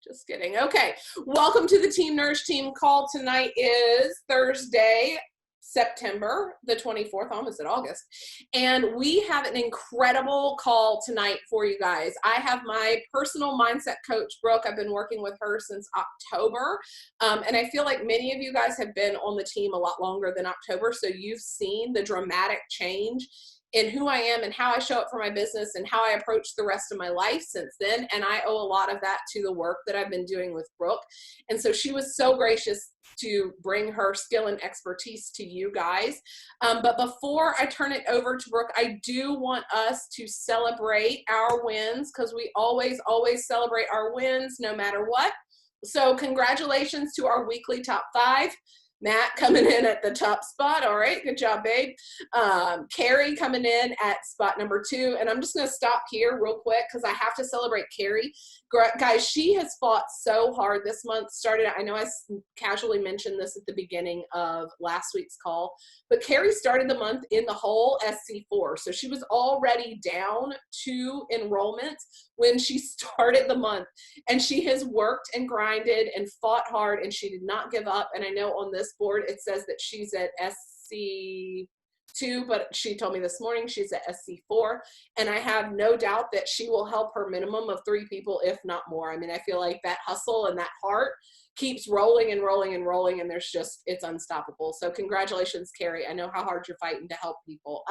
Just kidding. Okay, welcome to the Team Nourished team call. Tonight is Thursday, September the 24th, almost at August, and we have an incredible call tonight for you guys. I have my personal mindset coach, Brooke. I've been working with her since October, and I feel like many of you guys have been on the team a lot longer than October, so you've seen the dramatic change in who I am and how I show up for my business and how I approach the rest of my life since then. And I owe a lot of that to the work that I've been doing with Brooke. And so she was so gracious to bring her skill and expertise to you guys. But before I turn it over to Brooke, I do want us to celebrate our wins, because we always celebrate our wins no matter what. So congratulations to our weekly top 5. Matt coming in at the top spot. All right, good job, babe. Carrie coming in at spot number 2. And I'm just going to stop here real quick because I have to celebrate Carrie. Guys, she has fought so hard this month. I know I casually mentioned this at the beginning of last week's call, but Carrie started the month in the hole SC4. So she was already down 2 enrollments when she started the month. And she has worked and grinded and fought hard, and she did not give up. And I know on this board it says that she's at SC2, but she told me this morning she's at SC4, and I have no doubt that she will help her minimum of 3 people, if not more. I mean, I feel like that hustle and that heart keeps rolling and rolling and rolling, and it's unstoppable. So congratulations, Carrie. I know how hard you're fighting to help people.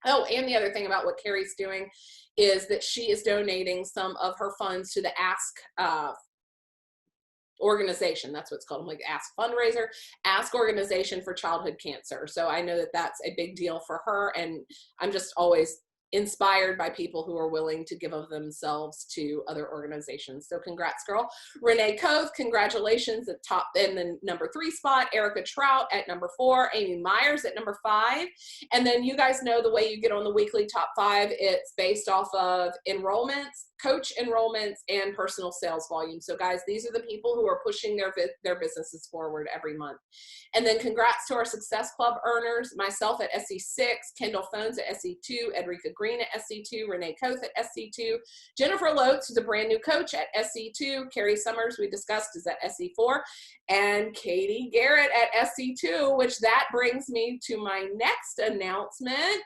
Oh, and the other thing about what Carrie's doing is that she is donating some of her funds to the Ask organization. That's what it's called. I'm like, Ask fundraiser, Ask organization for childhood cancer. So I know that that's a big deal for her, and I'm just always inspired by people who are willing to give of themselves to other organizations. So congrats, girl. Renee Cove, congratulations at top in the number 3 spot. Erica Trout at number 4. Amy Myers at number 5. And then you guys know the way you get on the weekly top 5, it's based off of enrollments, coach enrollments, and personal sales volume. So guys, these are the people who are pushing their businesses forward every month. And then congrats to our Success Club earners, myself at SC6, Kendall Phones at SC2, Edrika Green at SC2, Renee Koth at SC2, Jennifer Lotes, who's a brand new coach at SC2, Carrie Summers, we discussed, is at SC4, and Katie Garrett at SC2, which that brings me to my next announcement.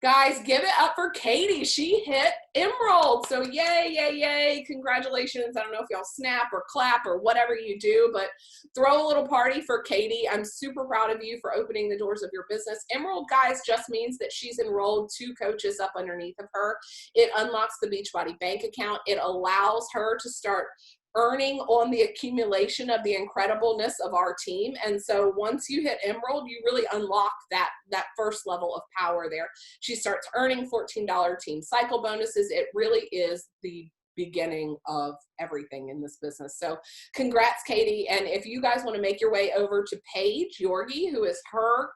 Guys, give it up for Katie. She hit Emerald. So yay, yay, yay. Congratulations. I don't know if y'all snap or clap or whatever you do, but throw a little party for Katie. I'm super proud of you for opening the doors of your business. Emerald, guys, just means that she's enrolled 2 coaches up underneath of her. It unlocks the Beachbody bank account. It allows her to start earning on the accumulation of the incredibleness of our team. And so once you hit Emerald, you really unlock that first level of power there. She starts earning $14 team cycle bonuses. It really is the beginning of everything in this business. So congrats, Katie. And if you guys want to make your way over to Paige Yorgi, who is her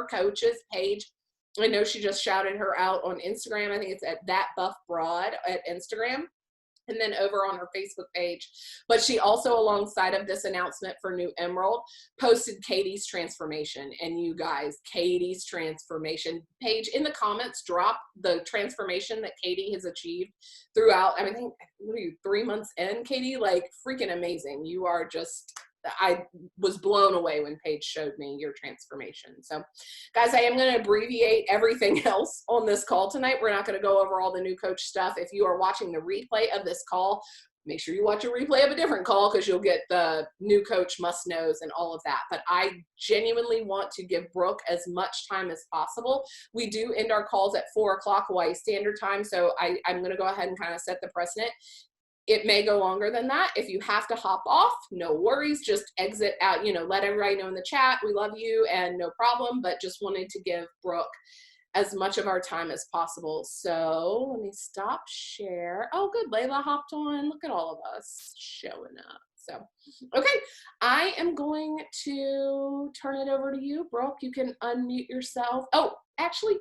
coach's Paige, I know she just shouted her out on Instagram. I think it's at That Buff Broad at Instagram, and then over on her Facebook page. But she also, alongside of this announcement for New Emerald, posted Katie's transformation. And you guys, Katie's transformation page in the comments, drop the transformation that Katie has achieved throughout, I think, what are you, 3 months in, Katie? Like, freaking amazing. You are just, I was blown away when Paige showed me your transformation. So guys, I am going to abbreviate everything else on this call tonight. We're not going to go over all the new coach stuff. If you are watching the replay of this call, make sure you watch a replay of a different call, because you'll get the new coach must-knows and all of that. But I genuinely want to give Brooke as much time as possible. We do end our calls at 4 o'clock Hawaii Standard Time, so I'm going to go ahead and kind of set the precedent. It may go longer than that. If you have to hop off, no worries. Just exit out, let everybody know in the chat we love you and no problem, but just wanted to give Brooke as much of our time as possible. So let me stop share. Oh, good. Layla hopped on. Look at all of us showing up. So, okay. I am going to turn it over to you, Brooke. You can unmute yourself. Oh, actually,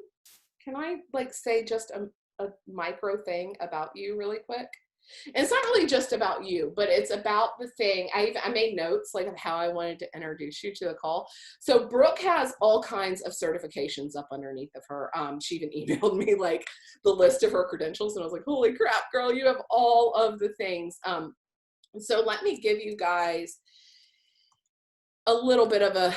can I say just a micro thing about you really quick? And it's not really just about you, but it's about the thing. I made notes of how I wanted to introduce you to the call. So Brooke has all kinds of certifications up underneath of her. She even emailed me the list of her credentials, and I was like, holy crap, girl, you have all of the things. So let me give you guys a little bit of a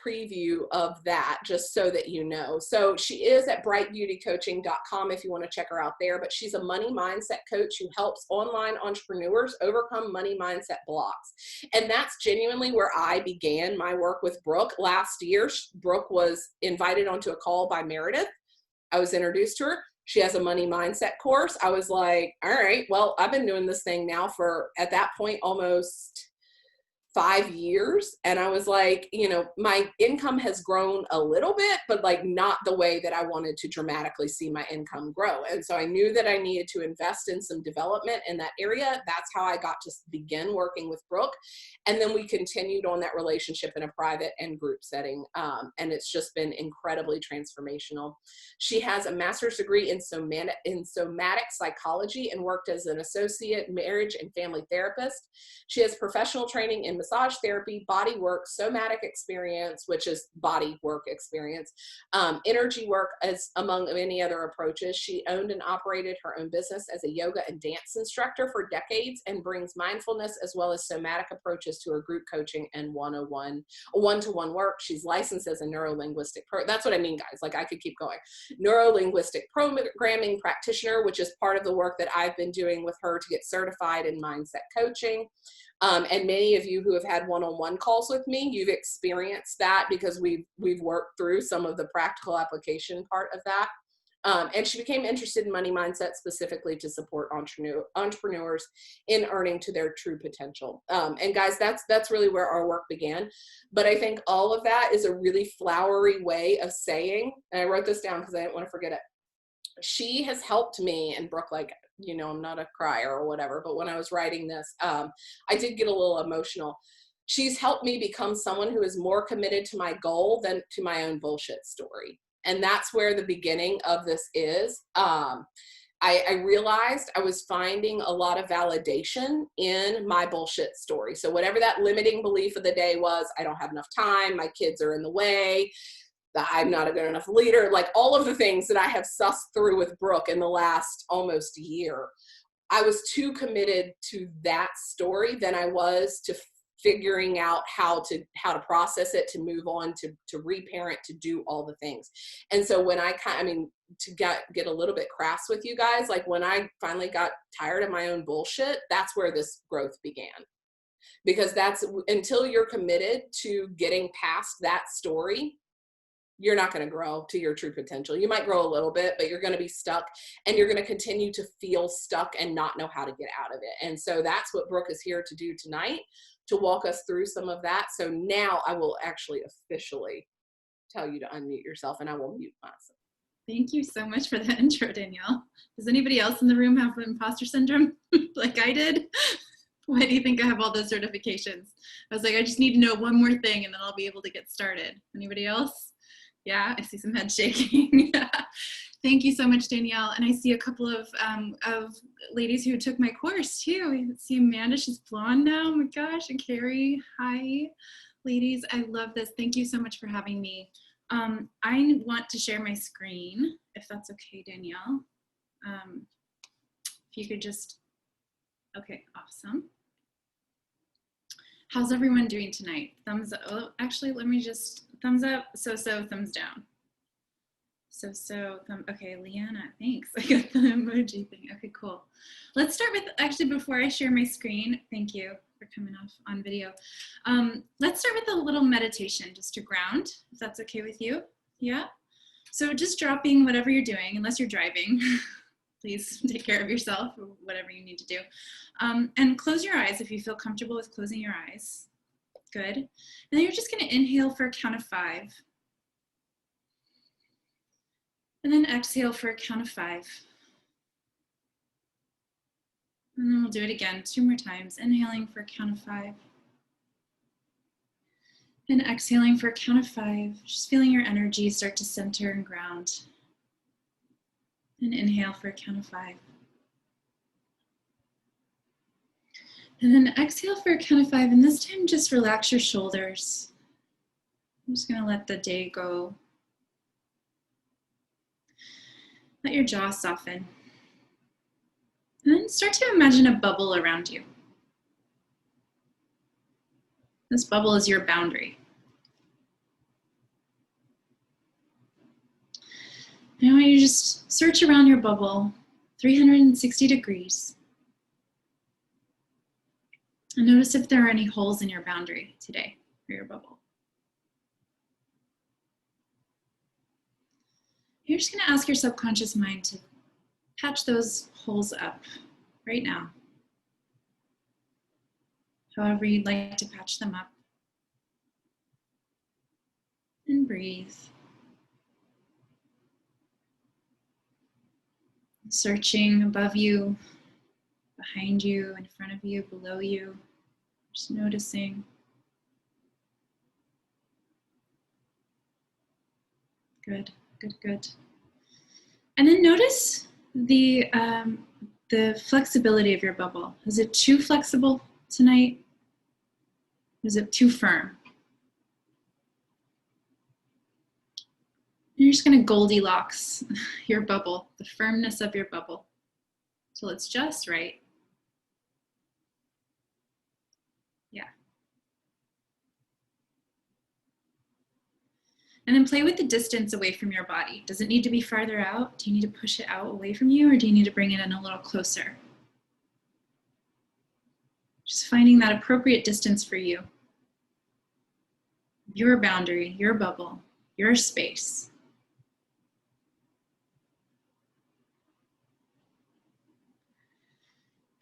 preview of that, just so that you know. So she is at brightbeautycoaching.com if you want to check her out there, but she's a money mindset coach who helps online entrepreneurs overcome money mindset blocks. And that's genuinely where I began my work with Brooke last year. Brooke was invited onto a call by Meredith. I was introduced to her. She has a money mindset course. I was like, all right, well, I've been doing this thing now for, at that point, almost 5 years. And I was like, you know, my income has grown a little bit, but like not the way that I wanted to dramatically see my income grow. And so I knew that I needed to invest in some development in that area. That's how I got to begin working with Brooke. And then we continued on that relationship in a private and group setting. And it's just been incredibly transformational. She has a master's degree in somatic psychology and worked as an associate marriage and family therapist. She has professional training in massage therapy, body work, somatic experience, which is body work experience, energy work, as among many other approaches. She owned and operated her own business as a yoga and dance instructor for decades and brings mindfulness as well as somatic approaches to her group coaching and one-to-one work. She's licensed as a neuro-linguistic that's what I mean, guys. Like, I could keep going. Neuro-linguistic programming practitioner, which is part of the work that I've been doing with her to get certified in mindset coaching. And many of you who have had one-on-one calls with me, you've experienced that because we've worked through some of the practical application part of that. And she became interested in money mindset specifically to support entrepreneurs in earning to their true potential. And guys, that's really where our work began. But I think all of that is a really flowery way of saying, and I wrote this down because I didn't want to forget it. She has helped me, and Brooke, like, you know, I'm not a crier or whatever, but when I was writing this, I did get a little emotional. She's helped me become someone who is more committed to my goal than to my own bullshit story. And that's where the beginning of this is. I realized I was finding a lot of validation in my bullshit story. So whatever that limiting belief of the day was, I don't have enough time, my kids are in the way, that I'm not a good enough leader, like all of the things that I have sussed through with Brooke in the last almost year. I was too committed to that story than I was to figuring out how to process it, to move on, to reparent, to do all the things. And so when to get a little bit crass with you guys, like when I finally got tired of my own bullshit, that's where this growth began. Because that's until you're committed to getting past that story, you're not going to grow to your true potential. You might grow a little bit, but you're going to be stuck, and you're going to continue to feel stuck and not know how to get out of it. And so that's what Brooke is here to do tonight, to walk us through some of that. So now I will actually officially tell you to unmute yourself, and I will mute myself. Thank you so much for that intro, Danielle. Does anybody else in the room have imposter syndrome like I did? Why do you think I have all those certifications? I was like, I just need to know one more thing and then I'll be able to get started. Anybody else? Yeah, I see some head shaking. Thank you so much, Danielle. And I see a couple of ladies who took my course too. I see Amanda, she's blonde now. Oh my gosh, and Carrie, hi. Ladies, I love this. Thank you so much for having me. I want to share my screen, if that's okay, Danielle. If you could just, okay, awesome. How's everyone doing tonight? Thumbs up. Oh, actually, let me just, thumbs up, so, thumbs down. Okay, Leanna, thanks. I got the emoji thing. Okay, cool. Let's start with, actually, before I share my screen, thank you for coming off on video. Let's start with a little meditation just to ground, if that's okay with you. Yeah? So just dropping whatever you're doing, unless you're driving. Please take care of yourself or whatever you need to do. And close your eyes if you feel comfortable with closing your eyes. Good. And then you're just going to inhale for a count of 5. And then exhale for a count of 5. And then we'll do it again 2 more times. Inhaling for a count of 5. And exhaling for a count of 5. Just feeling your energy start to center and ground. And inhale for a count of 5. And then exhale for a count of 5. And this time just relax your shoulders. I'm just going to let the day go. Let your jaw soften. And then start to imagine a bubble around you. This bubble is your boundary. Now I want you to just search around your bubble 360 degrees. And notice if there are any holes in your boundary today for your bubble. You're just going to ask your subconscious mind to patch those holes up right now. However you'd like to patch them up. And breathe. Searching above you, behind you, in front of you, below you. Just noticing. Good, good, good. And then notice the flexibility of your bubble. Is it too flexible tonight? Is it too firm? You're just going to Goldilocks your bubble, the firmness of your bubble, till it's just right. Yeah. And then play with the distance away from your body. Does it need to be farther out? Do you need to push it out away from you, or do you need to bring it in a little closer? Just finding that appropriate distance for you. Your boundary, your bubble, your space.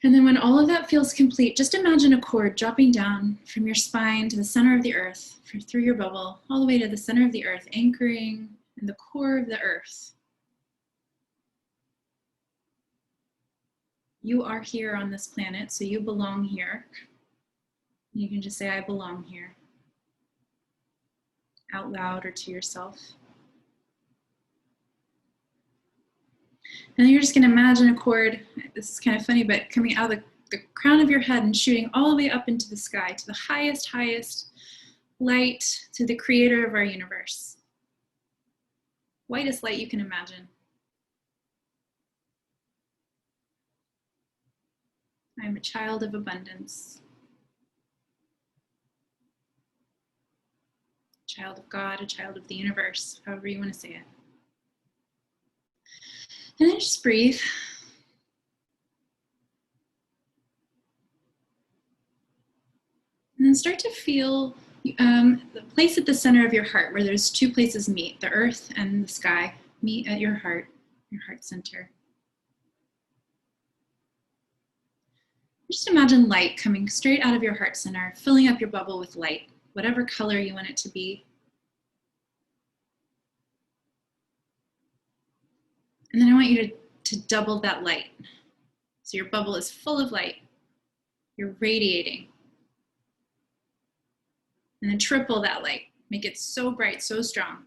And then when all of that feels complete, just imagine a cord dropping down from your spine to the center of the earth, through your bubble, all the way to the center of the earth, anchoring in the core of the earth. You are here on this planet, so you belong here. You can just say, I belong here, out loud or to yourself. And then you're just going to imagine a cord, this is kind of funny, but coming out of the crown of your head and shooting all the way up into the sky to the highest light, to the creator of our universe. Whitest light you can imagine. I am a child of abundance. A child of God, a child of the universe, however you want to say it. And then just breathe. And then start to feel the place at the center of your heart where there's two places meet, the earth and the sky meet at your heart center. Just imagine light coming straight out of your heart center, filling up your bubble with light, whatever color you want it to be. And then I want you to double that light. So your bubble is full of light. You're radiating. And then triple that light. Make it so bright, so strong.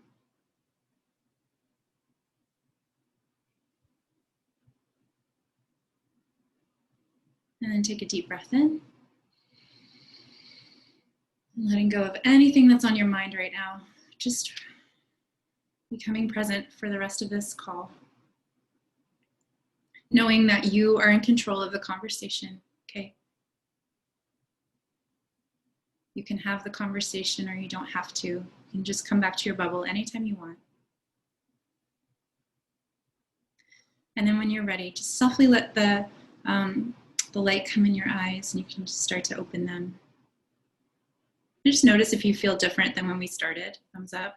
And then take a deep breath in. And letting go of anything that's on your mind right now. Just becoming present for the rest of this call. Knowing that you are in control of the conversation, okay? You can have the conversation or you don't have to. You can just come back to your bubble anytime you want. And then when you're ready, just softly let the light come in your eyes, and you can just start to open them. And just notice if you feel different than when we started. Thumbs up,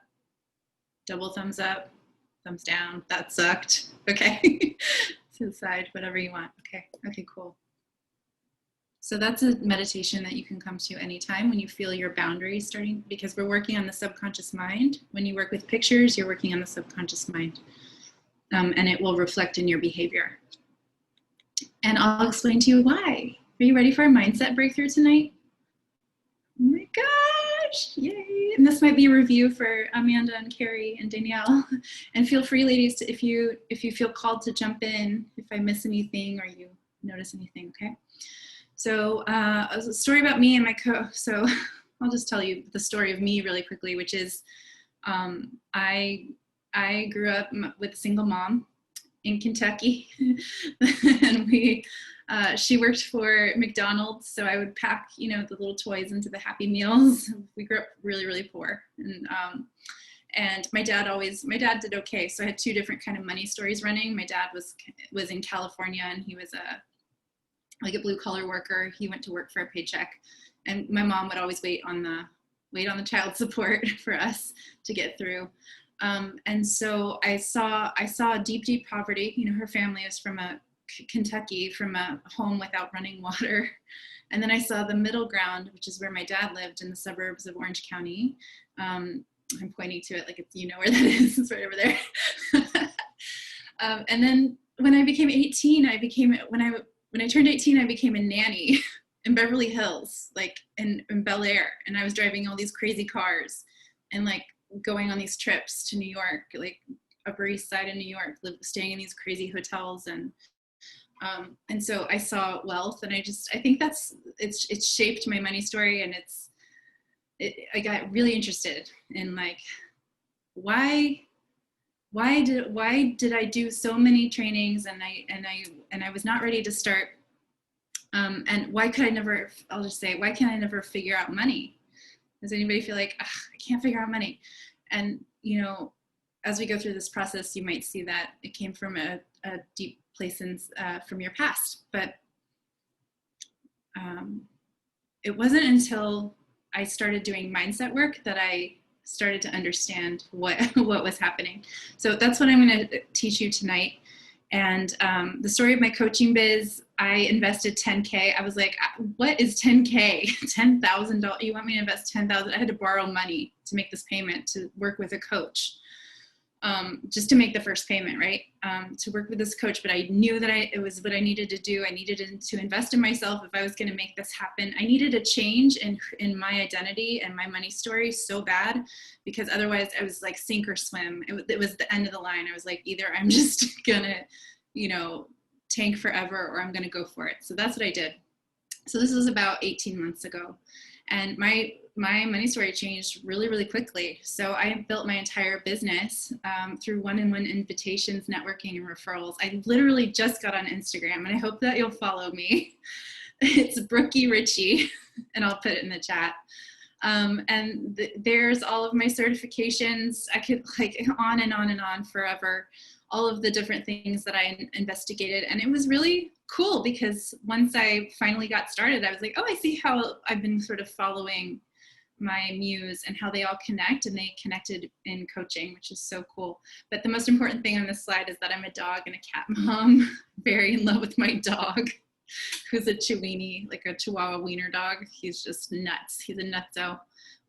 double thumbs up, thumbs down, that sucked, okay? To the side, whatever you want. Okay, cool. So that's a meditation that you can come to anytime when you feel your boundaries starting, because we're working on the subconscious mind. When you work with pictures, you're working on the subconscious mind, and it will reflect in your behavior. And I'll explain to you why. Are you ready for a mindset breakthrough tonight? Oh my gosh, yay. And this might be a review for Amanda and Carrie and Danielle. And feel free, ladies, to, if you feel called to jump in, if I miss anything or you notice anything, okay? So a story about me and my so I'll just tell you the story of me really quickly, which is I grew up with a single mom, in Kentucky. And she worked for McDonald's, so I would pack, the little toys into the Happy Meals. We grew up really, really poor. And my dad did okay. So I had two different kind of money stories running. My dad was in California, and he was a blue collar worker. He went to work for a paycheck, and my mom would always wait on the child support for us to get through. And so I saw deep, deep poverty. Her family is from Kentucky, from a home without running water. And then I saw the middle ground, which is where my dad lived, in the suburbs of Orange County. I'm pointing to it like where that is. It's right over there. And then when I became 18, when I turned 18, I became a nanny in Beverly Hills, like in Bel Air. And I was driving all these crazy cars and like going on these trips to New York, like Upper East Side of New York, staying in these crazy hotels. And so I saw wealth, and I think it's shaped my money story. And I got really interested in like, why did I do so many trainings, and I was not ready to start. And why can I never figure out money? Does anybody feel like, I can't figure out money? And, as we go through this process, you might see that it came from a deep place from your past. But it wasn't until I started doing mindset work that I started to understand what was happening. So that's what I'm going to teach you tonight. And the story of my coaching biz, I invested $10K. I was like, what is $10K? $10,000? You want me to invest $10,000? I had to borrow money to make this payment to work with a coach, just to make the first payment, right? To work with this coach. But I knew that it was what I needed to do. I needed to invest in myself if I was going to make this happen. I needed a change in my identity and my money story so bad, because otherwise I was like sink or swim. It was the end of the line. I was like, either I'm just gonna, tank forever, or I'm gonna go for it. So that's what I did. So this was about 18 months ago. And my money story changed really, really quickly. So I built my entire business through one-on-one invitations, networking, and referrals. I literally just got on Instagram, and I hope that you'll follow me. It's Brooke Richie, and I'll put it in the chat. And there's all of my certifications. I could on and on and on forever. All of the different things that I investigated. And it was really cool, because once I finally got started, I was like, oh, I see how I've been sort of following my muse and how they all connect, and they connected in coaching, which is so cool. But the most important thing on this slide is that I'm a dog and a cat mom, very in love with my dog, who's a Chiweenie, like a Chihuahua wiener dog. He's just nuts. He's a nutso.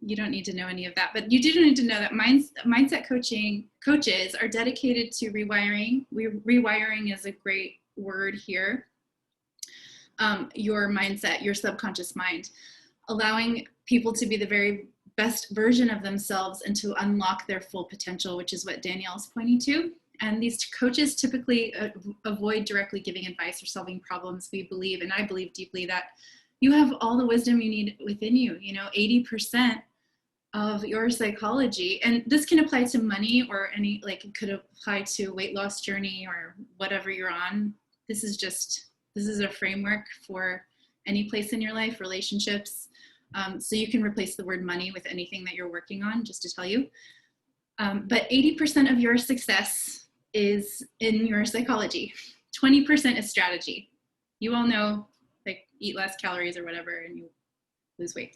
You don't need to know any of that, but you do need to know that mindset coaches are dedicated to rewiring. Rewiring is a great word here. Your mindset, your subconscious mind, allowing people to be the very best version of themselves and to unlock their full potential, which is what Danielle's pointing to. And these coaches typically avoid directly giving advice or solving problems. We believe, and I believe deeply, that you have all the wisdom you need within you. 80% of your psychology, and this can apply to money, or it could apply to weight loss journey or whatever you're on. This is a framework for any place in your life, relationships. So you can replace the word money with anything that you're working on, just to tell you. But 80% of your success is in your psychology. 20% is strategy. You all know, eat less calories or whatever, and you lose weight.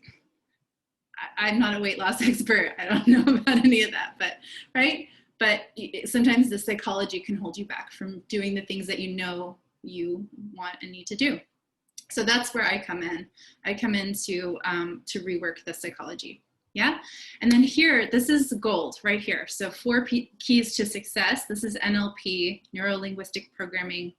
I'm not a weight loss expert. I don't know about any of that, right? But sometimes the psychology can hold you back from doing the things that you know you want and need to do. So that's where I come in. I come in to rework the psychology. Yeah. And then here, this is gold right here. So 4 keys to success. This is NLP, neuro-linguistic programming.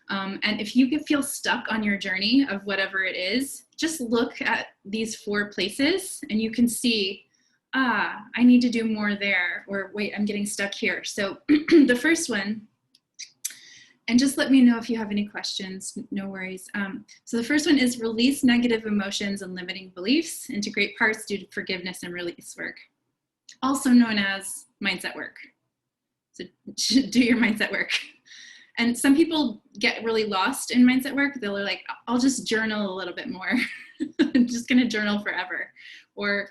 And if you feel stuck on your journey of whatever it is, just look at these 4 places and you can see, I need to do more there, or wait, I'm getting stuck here. So the first one, and just let me know if you have any questions, no worries. So the first one is release negative emotions and limiting beliefs. Integrate parts, do forgiveness and release work, also known as mindset work. So do your mindset work. And some people get really lost in mindset work. They're like, I'll just journal a little bit more. I'm just going to journal forever, or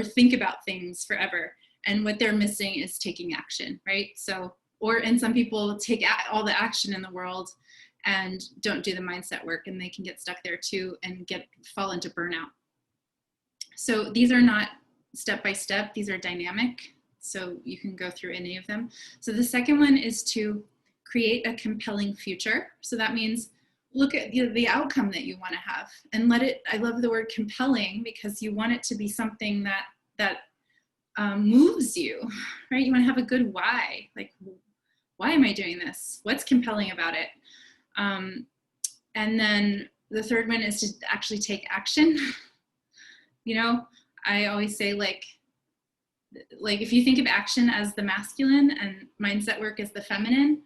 think about things forever. And what they're missing is taking action, right? So, and some people take all the action in the world and don't do the mindset work, and they can get stuck there too and fall into burnout. So these are not step by step, these are dynamic. So you can go through any of them. So the second one is to create a compelling future. So that means look at the outcome that you want to have and I love the word compelling, because you want it to be something that moves you, right? You want to have a good why, like, why am I doing this? What's compelling about it? And then the third one is to actually take action. I always say, like if you think of action as the masculine and mindset work as the feminine,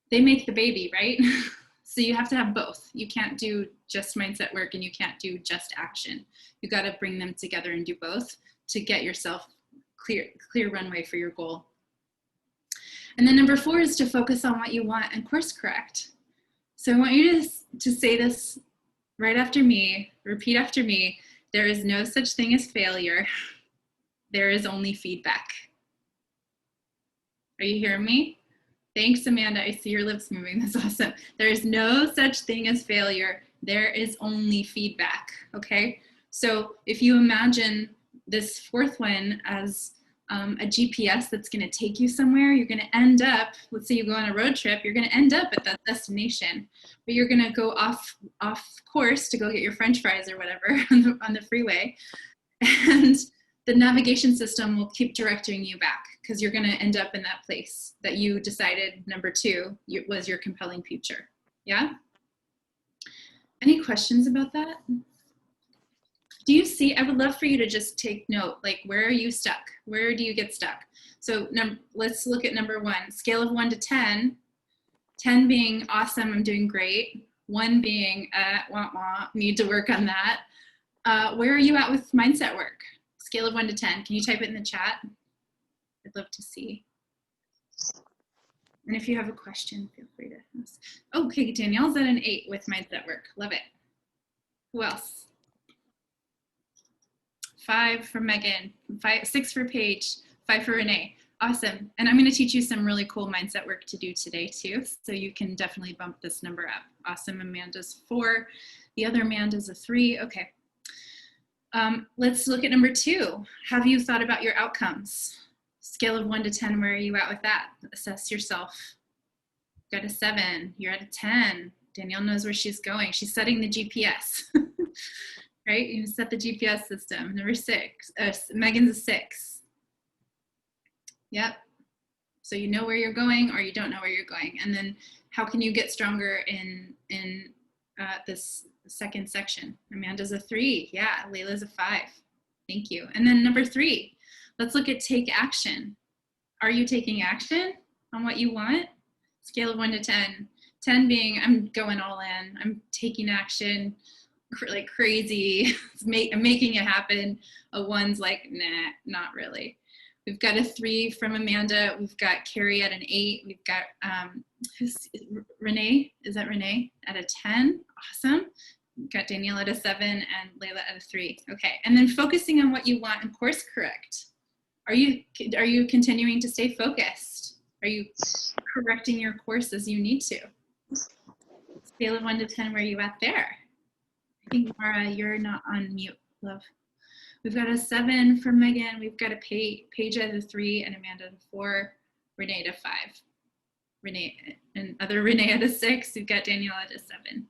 they make the baby, right? So you have to have both. You can't do just mindset work and you can't do just action. You got to bring them together and do both to get yourself clear runway for your goal. And then number 4 is to focus on what you want and course correct. So I want you to say this right after me, repeat after me. There is no such thing as failure. There is only feedback. Are you hearing me? Thanks, Amanda. I see your lips moving. That's awesome. There is no such thing as failure. There is only feedback. Okay. So if you imagine this fourth one as a GPS that's going to take you somewhere, you're going to end up, let's say you go on a road trip, you're going to end up at that destination, but you're going to go off course to go get your French fries or whatever on the freeway. And the navigation system will keep directing you back, because you're going to end up in that place that you decided, number 2, was your compelling future. Yeah? Any questions about that? Do you see? I would love for you to just take note, like, where are you stuck? Where do you get stuck? So let's look at number 1, scale of 1 to 10. 10 being awesome, I'm doing great. 1 being, wah, wah, need to work on that. Where are you at with mindset work? Scale of 1 to 10. Can you type it in the chat? I'd love to see. And if you have a question, feel free to ask. Okay, Danielle's at an 8 with mindset work. Love it. Who else? 5 for Megan, 6 for Paige, 5 for Renee. Awesome. And I'm going to teach you some really cool mindset work to do today too. So you can definitely bump this number up. Awesome. Amanda's 4. The other Amanda's a 3. Okay. Let's look at number 2. Have you thought about your outcomes? Scale of 1 to 10, where are you at with that? Assess yourself. Got a 7. You're at a 10. Danielle knows where she's going. She's setting the GPS. Right? You set the GPS system. Number 6. Megan's a 6. Yep. So you know where you're going, or you don't know where you're going. And then how can you get stronger in this second section? Amanda's a 3. Yeah. Layla's a 5. Thank you. And then number 3, let's look at take action. Are you taking action on what you want? Scale of 1 to 10. 10 being, I'm going all in. I'm taking action like crazy. I'm making it happen. A 1's like, nah, not really. We've got a 3 from Amanda. We've got Carrie at an 8. We've got Renee. Is that Renee? At a 10. Awesome. We've got Danielle at a 7 and Layla at a 3. Okay. And then focusing on what you want and course correct. Are you continuing to stay focused? Are you correcting your course as you need to? Scale of 1 to 10, where are you at there? I think, Mara, you're not on mute, love. We've got a 7 for Megan. We've got a Paige at a 3 and Amanda at a 4. Renee at a 5. Renee at a 6. We've got Danielle at a 7.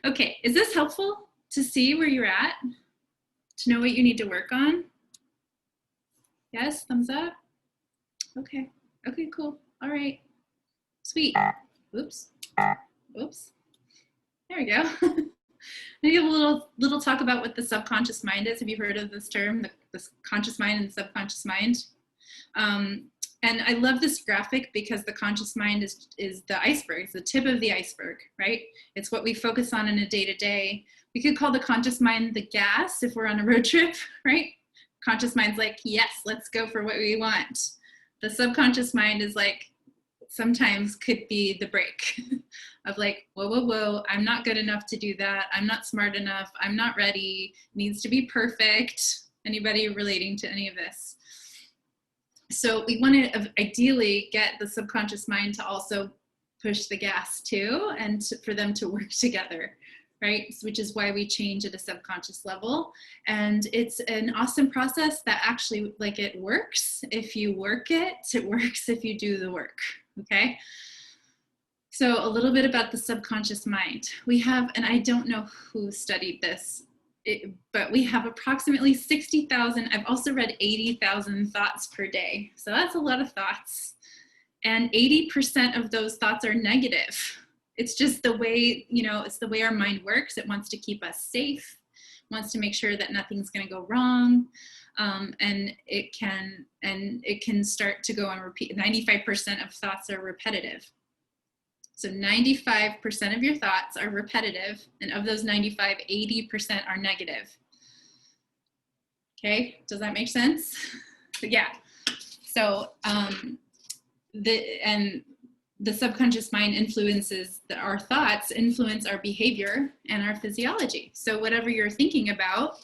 Okay, is this helpful to see where you're at? To know what you need to work on? Yes, thumbs up? Okay, cool. All right, sweet. Oops. There we go. Maybe a little talk about what the subconscious mind is. Have you heard of this term, the conscious mind and the subconscious mind? And I love this graphic because the conscious mind is the iceberg. It's the tip of the iceberg, right? It's what we focus on in a day-to-day. We could call the conscious mind the gas if we're on a road trip, right? Conscious mind's like, yes, let's go for what we want. The subconscious mind is like, sometimes could be the break of like, whoa, whoa, whoa, I'm not good enough to do that. I'm not smart enough. I'm not ready. It needs to be perfect. Anybody relating to any of this? So we want to ideally get the subconscious mind to also push the gas too, and for them to work together, right? Which is why we change at a subconscious level. And it's an awesome process that actually, like, it works if you work it. It works if you do the work, okay? So a little bit about the subconscious mind. We have, and I don't know who studied this, but we have approximately 60,000. I've also read 80,000 thoughts per day. So that's a lot of thoughts. And 80% of those thoughts are negative. It's just the way, it's the way our mind works. It wants to keep us safe, wants to make sure that nothing's going to go wrong. And it can start to go on repeat. 95% of thoughts are repetitive. So 95% of your thoughts are repetitive. And of those 95, 80% are negative. Okay, does that make sense? But yeah. So, the subconscious mind influences our thoughts, influence our behavior and our physiology. So whatever you're thinking about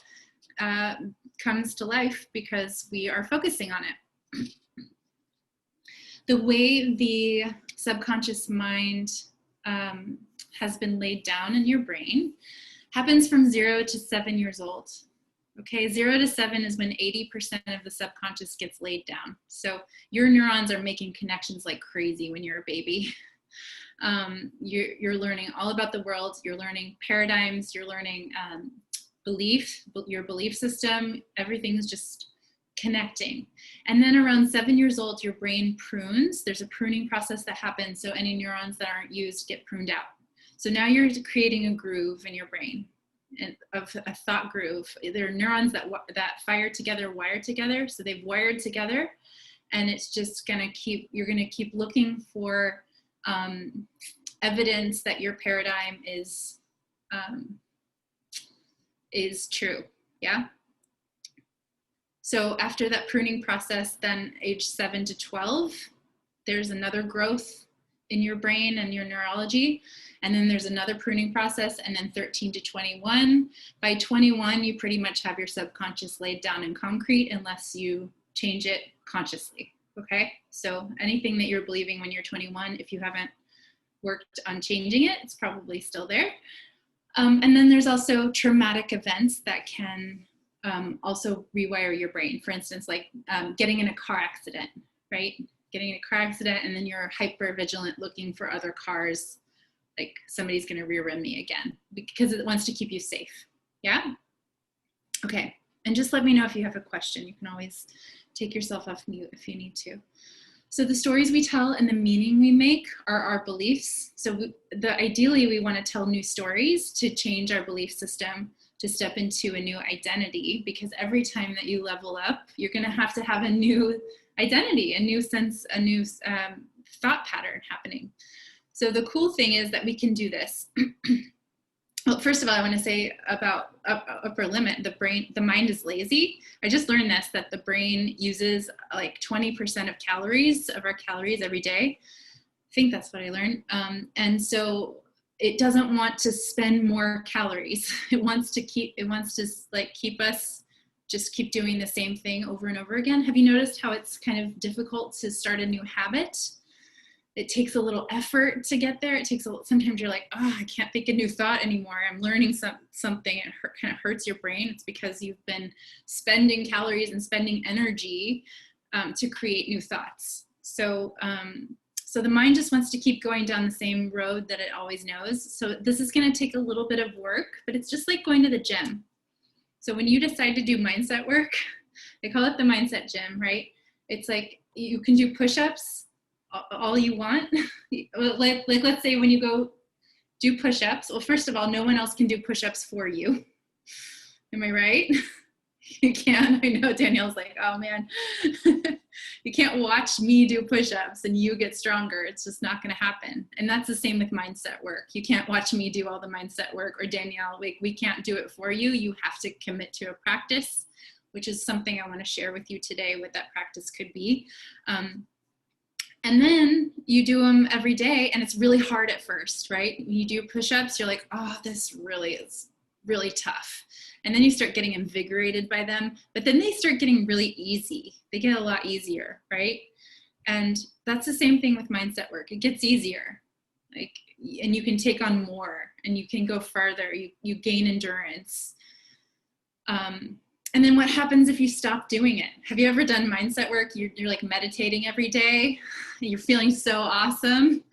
comes to life because we are focusing on it. The way the subconscious mind has been laid down in your brain happens from 0 to 7 years old. Okay, 0 to 7 is when 80% of the subconscious gets laid down. So your neurons are making connections like crazy when you're a baby. You're learning all about the world. You're learning paradigms. You're learning your belief system. Everything's just connecting. And then around 7 years old, your brain prunes. There's a pruning process that happens. So any neurons that aren't used get pruned out. So now you're creating a groove in your brain. Of a thought groove. There are neurons that fire together, wire together. So they've wired together, and it's just you're gonna keep looking for evidence that your paradigm is true. Yeah. So after that pruning process, then age 7 to 12, there's another growth in your brain and your neurology. And then there's another pruning process, and then 13 to 21. By 21, you pretty much have your subconscious laid down in concrete unless you change it consciously, okay? So anything that you're believing when you're 21, if you haven't worked on changing it, it's probably still there. And then there's also traumatic events that can also rewire your brain. For instance, like getting in a car accident, right? Getting in a car accident, and then you're hyper vigilant looking for other cars, like somebody's going to rear end me again, because it wants to keep you safe. Yeah? Okay. And just let me know if you have a question. You can always take yourself off mute if you need to. So the stories we tell and the meaning we make are our beliefs. So ideally, we want to tell new stories to change our belief system, to step into a new identity, because every time that you level up, you're going to have a new identity, a new sense, a new thought pattern happening. So the cool thing is that we can do this. Well, first of all, I want to say about upper limit, the mind is lazy. I just learned this, that the brain uses like 20% of our calories every day. I think that's what I learned. And so it doesn't want to spend more calories. It wants to keep us just keep doing the same thing over and over again. Have you noticed how it's kind of difficult to start a new habit? It takes a little effort to get there. Sometimes you're like, oh, I can't think a new thought anymore. I'm learning something. It kind of hurts your brain. It's because you've been spending calories and spending energy to create new thoughts. So the mind just wants to keep going down the same road that it always knows. So this is going to take a little bit of work, but it's just like going to the gym. So when you decide to do mindset work, they call it the mindset gym, right? It's like you can do push-ups all you want. like let's say when you go do push-ups, well, first of all, no one else can do push-ups for you. Am I right? You can. I know Danielle's like, oh man, you can't watch me do push-ups and you get stronger. It's just not going to happen. And that's the same with mindset work. You can't watch me do all the mindset work, or Danielle, we can't do it for you. You have to commit to a practice, which is something I want to share with you today, what that practice could be. And then you do them every day, and it's really hard at first, right? When you do push-ups, you're like, oh, this really is really tough. And then you start getting invigorated by them, but then they start getting really easy. They get a lot easier, right? And that's the same thing with mindset work. It gets easier, like, and you can take on more, and you can go farther. You gain endurance. And then what happens if you stop doing it? Have you ever done mindset work? You're like meditating every day. You're feeling so awesome.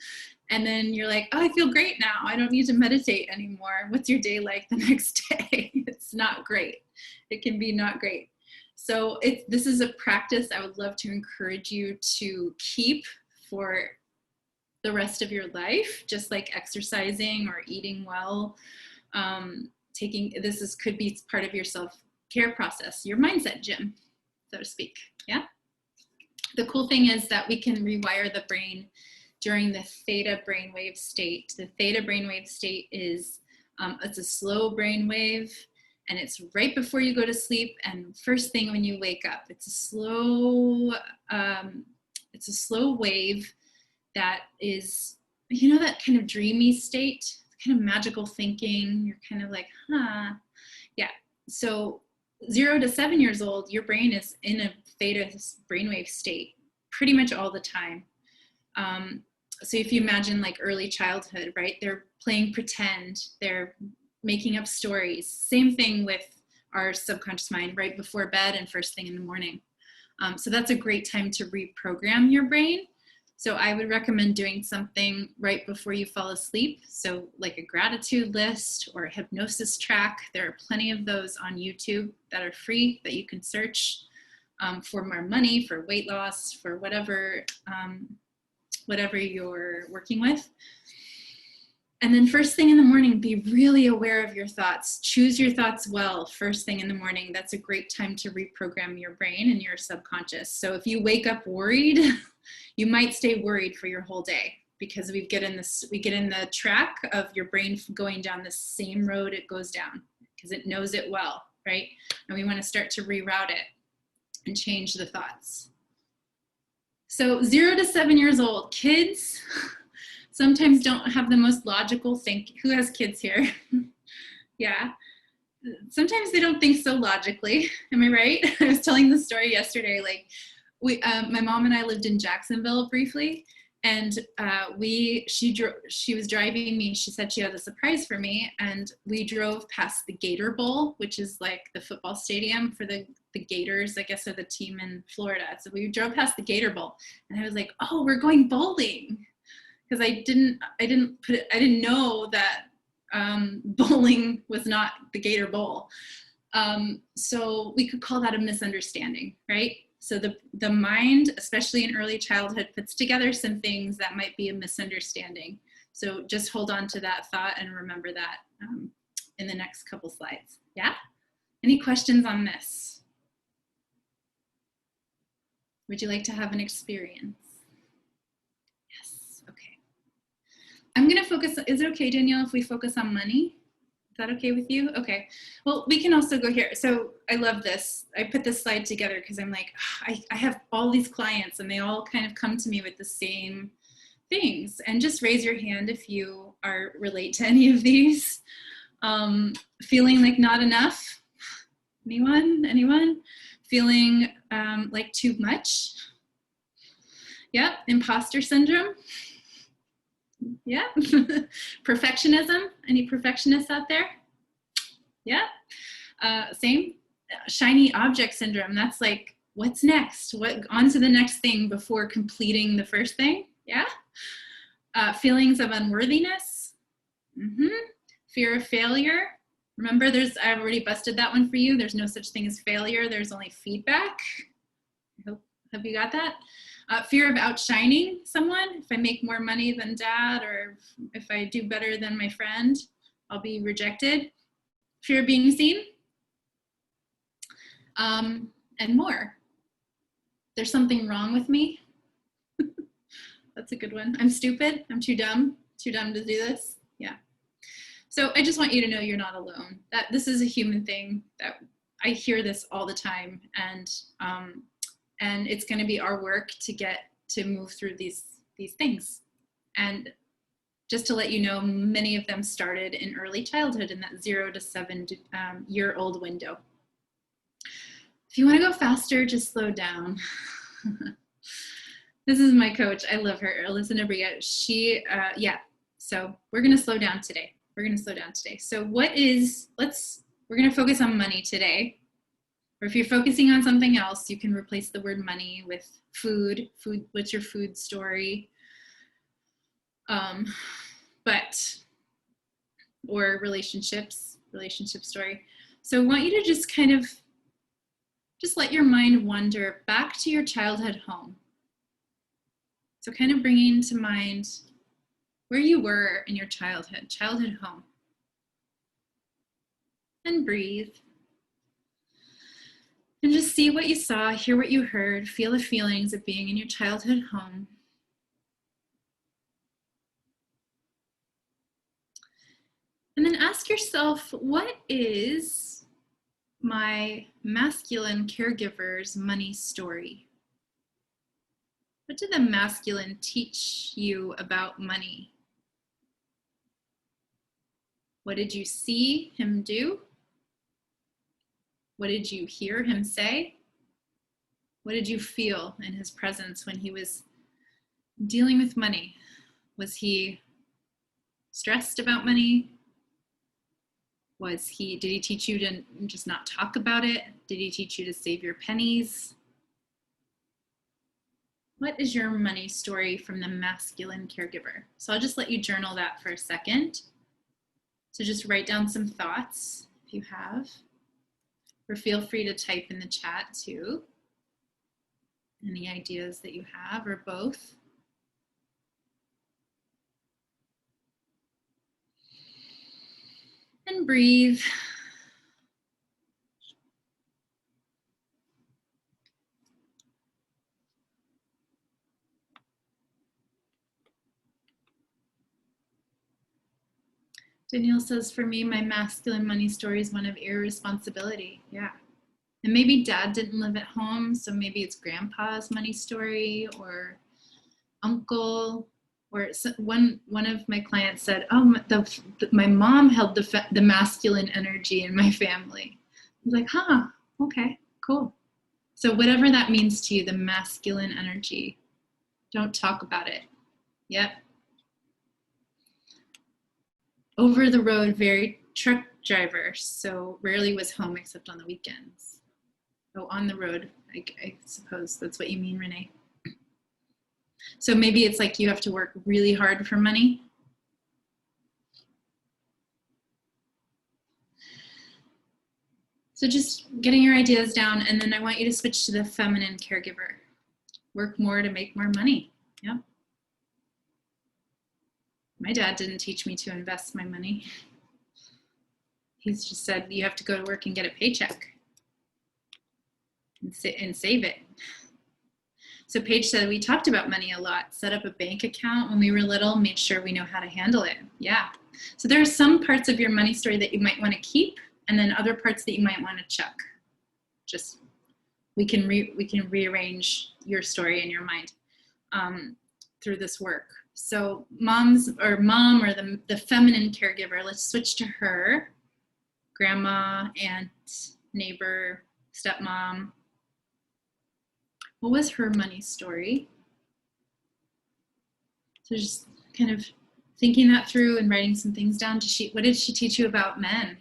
And then you're like, oh, I feel great now. I don't need to meditate anymore. What's your day like the next day? It's not great. It can be not great. So this is a practice I would love to encourage you to keep for the rest of your life, just like exercising or eating well. Could be part of your self-care process, your mindset gym, so to speak. Yeah. The cool thing is that we can rewire the brain during the theta brainwave state. The theta brainwave state is it's a slow brainwave, and it's right before you go to sleep and first thing when you wake up. It's a slow wave that is, that kind of dreamy state, kind of magical thinking. You're kind of like, yeah. So 0 to 7 years old, your brain is in a theta brainwave state pretty much all the time. So if you imagine like early childhood, right? They're playing pretend, they're making up stories. Same thing with our subconscious mind right before bed and first thing in the morning. So that's a great time to reprogram your brain. So I would recommend doing something right before you fall asleep. So like a gratitude list or a hypnosis track. There are plenty of those on YouTube that are free that you can search for more money, for weight loss, for whatever you're working with. And then first thing in the morning, be really aware of your thoughts. Choose your thoughts well first thing in the morning. That's a great time to reprogram your brain and your subconscious. So if you wake up worried, you might stay worried for your whole day because we get in the track of your brain going down the same road it goes down because it knows it well, right? And we want to start to reroute it and change the thoughts. So 0 to 7 years old, kids sometimes don't have the most logical thinking. Who has kids here? Yeah. Sometimes they don't think so logically. Am I right? I was telling the story yesterday. Like my mom and I lived in Jacksonville briefly, and she was driving me. She said she had a surprise for me, and we drove past the Gator Bowl, which is like the football stadium for the Gators, I guess, are the team in Florida. So we drove past the Gator Bowl, and I was like, "Oh, we're going bowling," because I didn't know that bowling was not the Gator Bowl. So we could call that a misunderstanding, right? So the mind, especially in early childhood, puts together some things that might be a misunderstanding. So just hold on to that thought and remember that in the next couple slides. Yeah? Any questions on this? Would you like to have an experience? Yes, okay. I'm gonna focus, is it okay, Danielle, if we focus on money? Is that okay with you? Okay. Well, we can also go here. So I love this. I put this slide together because I'm like, I have all these clients and they all kind of come to me with the same things. And just raise your hand if you relate to any of these. Feeling like not enough? Anyone? Feeling like too much? Yeah. Imposter syndrome? Yeah. Perfectionism. Any perfectionists out there? Yeah. Same. Shiny object syndrome. That's like, what's next? On to the next thing before completing the first thing? Yeah. Feelings of unworthiness. Fear of failure. Remember, I've already busted that one for you. There's no such thing as failure. There's only feedback. Hope you got that. Fear of outshining someone. If I make more money than dad, or if I do better than my friend, I'll be rejected. Fear of being seen. And more. There's something wrong with me. That's a good one. I'm stupid. I'm too dumb to do this. Yeah. So I just want you to know you're not alone. That this is a human thing. That I hear this all the time, and it's going to be our work to get to move through these things. And just to let you know, many of them started in early childhood, in that 0 to 7 year old window. If you want to go faster, just slow down. This is my coach. I love her, Alyssa Nabriga. She, so we're going to slow down today. So we're going to focus on money today. Or if you're focusing on something else, you can replace the word money with food. Food, what's your food story? Or relationship story. So I want you to just just let your mind wander back to your childhood home. So kind of bringing to mind where you were in your childhood home. And breathe. And just see what you saw, hear what you heard, feel the feelings of being in your childhood home. And then ask yourself, what is my masculine caregiver's money story? What did the masculine teach you about money? What did you see him do? What did you hear him say? What did you feel in his presence when he was dealing with money? Was he stressed about money? Did he teach you to just not talk about it? Did he teach you to save your pennies? What is your money story from the masculine caregiver? So I'll just let you journal that for a second. So just write down some thoughts if you have, or feel free to type in the chat too. Any ideas that you have, or both. And breathe. Danielle says, for me, my masculine money story is one of irresponsibility. Yeah. And maybe dad didn't live at home, so maybe it's grandpa's money story, or uncle, or one of my clients said, oh, my mom held the masculine energy in my family. I was like, huh, okay, cool. So whatever that means to you, the masculine energy, don't talk about it. Yep. Over the road, very truck driver, so rarely was home except on the weekends. Oh, on the road, I suppose that's what you mean, Renee. So maybe it's like you have to work really hard for money. So just getting your ideas down, and then I want you to switch to the feminine caregiver. Work more to make more money. Yep. My dad didn't teach me to invest my money. He's just said, you have to go to work and get a paycheck and save it. So Paige said, we talked about money a lot, set up a bank account when we were little, made sure we know how to handle it. Yeah. So there are some parts of your money story that you might want to keep, and then other parts that you might want to chuck. Just, we can rearrange your story in your mind through this work. So mom or the feminine caregiver, let's switch to her. Grandma, aunt, neighbor, stepmom. What was her money story? So just kind of thinking that through and writing some things down. What did she teach you about men?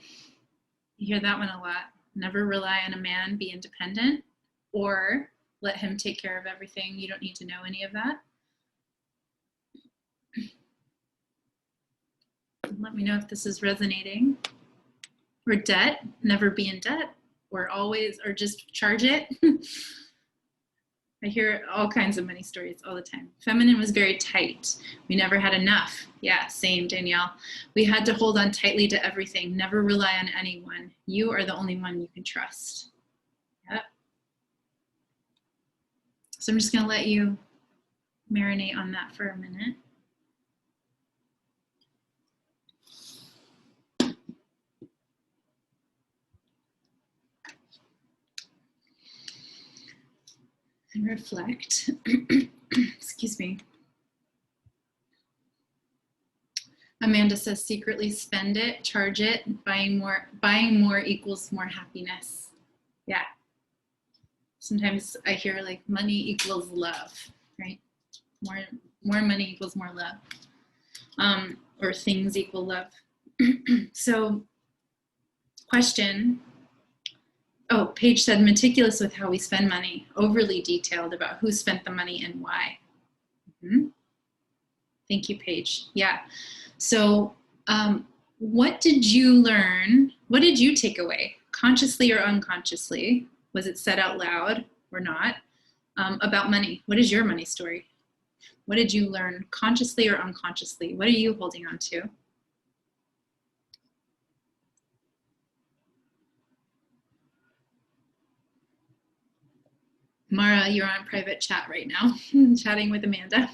You hear that one a lot. Never rely on a man, be independent, or let him take care of everything. You don't need to know any of that. Let me know if this is resonating. Or debt, never be in debt, or just charge it. I hear all kinds of money stories all the time. Feminine was very tight. We never had enough. Yeah, same, Danielle. We had to hold on tightly to everything. Never rely on anyone. You are the only one you can trust. Yep. So I'm just going to let you marinate on that for a minute. And reflect. Excuse me. Amanda says secretly spend it, charge it, buying more equals more happiness. Yeah. Sometimes I hear like money equals love, right? More money equals more love. Or things equal love. So, question. Oh, Paige said meticulous with how we spend money, overly detailed about who spent the money and why. Mm-hmm. Thank you, Paige. Yeah. So, what did you learn? What did you take away, consciously or unconsciously? Was it said out loud or not? About money. What is your money story? What did you learn, consciously or unconsciously? What are you holding on to? Mara, you're on private chat right now, chatting with Amanda.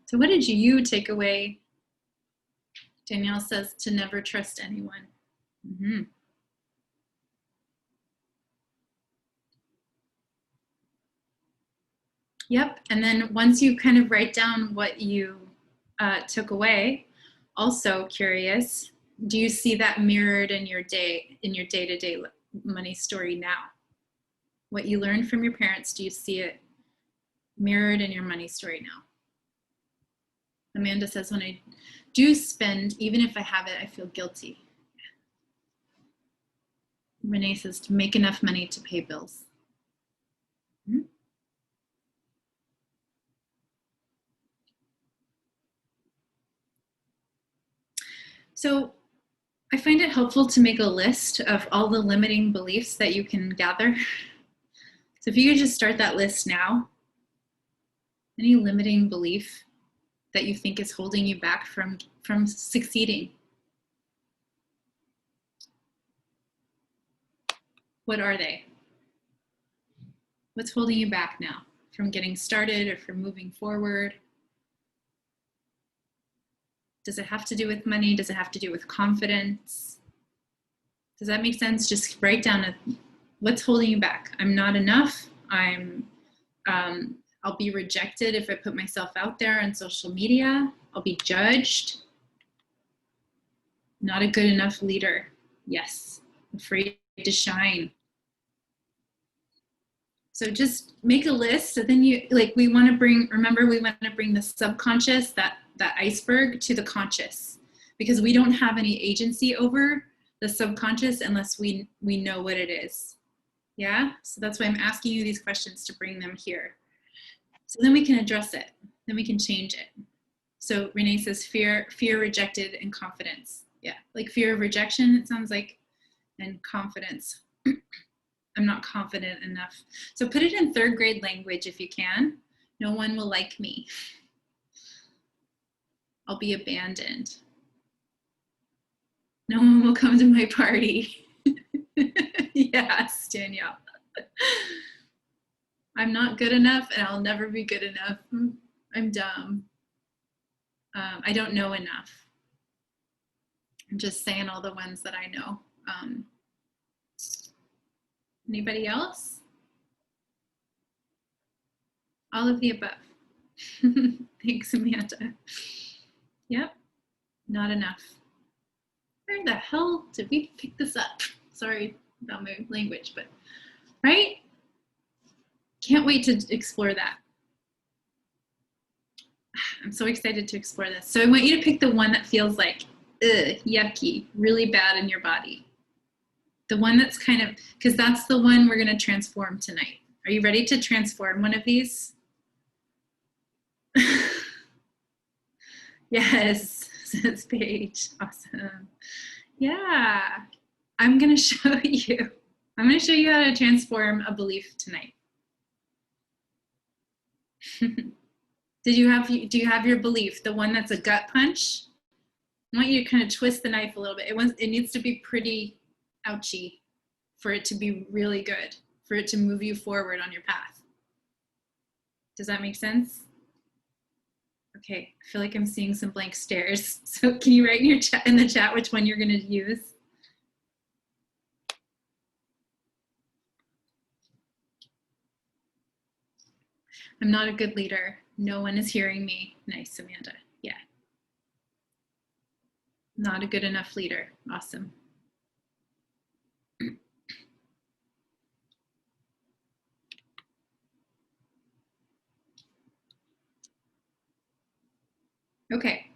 So what did you take away? Danielle says to never trust anyone. Mm-hmm. Yep, and then once you kind of write down what you took away, also curious, do you see that mirrored in your day-to-day money story now? What you learned from your parents, do you see it mirrored in your money story now? Amanda says, when I do spend, even if I have it, I feel guilty. Renee says, to make enough money to pay bills. Mm-hmm. So I find it helpful to make a list of all the limiting beliefs that you can gather. So if you could just start that list now, any limiting belief that you think is holding you back from succeeding. What are they? What's holding you back now from getting started or from moving forward? Does it have to do with money? Does it have to do with confidence? Does that make sense? Just write down what's holding you back. I'm not enough. I'll be rejected if I put myself out there on social media. I'll be judged. Not a good enough leader. Yes. Afraid to shine. So just make a list. So then we want to bring the subconscious, that iceberg, to the conscious, because we don't have any agency over the subconscious unless we know what it is. Yeah. So that's why I'm asking you these questions, to bring them here. So then we can address it. Then we can change it. So Renee says fear, rejected, and confidence. Yeah. Like fear of rejection, it sounds like, and confidence. I'm not confident enough. So put it in 3rd grade language if you can. No one will like me. I'll be abandoned. No one will come to my party. Yes, Danielle. I'm not good enough and I'll never be good enough. I'm dumb. I don't know enough. I'm just saying all the ones that I know. Anybody else? All of the above. Thanks, Amanda. Yep, not enough. Where the hell did we pick this up? Sorry about my language, but right? Can't wait to explore that. I'm so excited to explore this. So I want you to pick the one that feels like, ugh, yucky, really bad in your body. The one that's kind of, because that's the one we're going to transform tonight. Are you ready to transform one of these? Yes, says Paige. Awesome. Yeah, I'm going to show you. I'm going to show you how to transform a belief tonight. Do you have your belief, the one that's a gut punch? I want you to kind of twist the knife a little bit. It needs to be pretty ouchy for it to be really good, for it to move you forward on your path. Does that make sense? Okay, I feel like I'm seeing some blank stares. So can you write in the chat which one you're going to use? I'm not a good leader. No one is hearing me. Nice, Amanda. Yeah. Not a good enough leader. Awesome. Okay,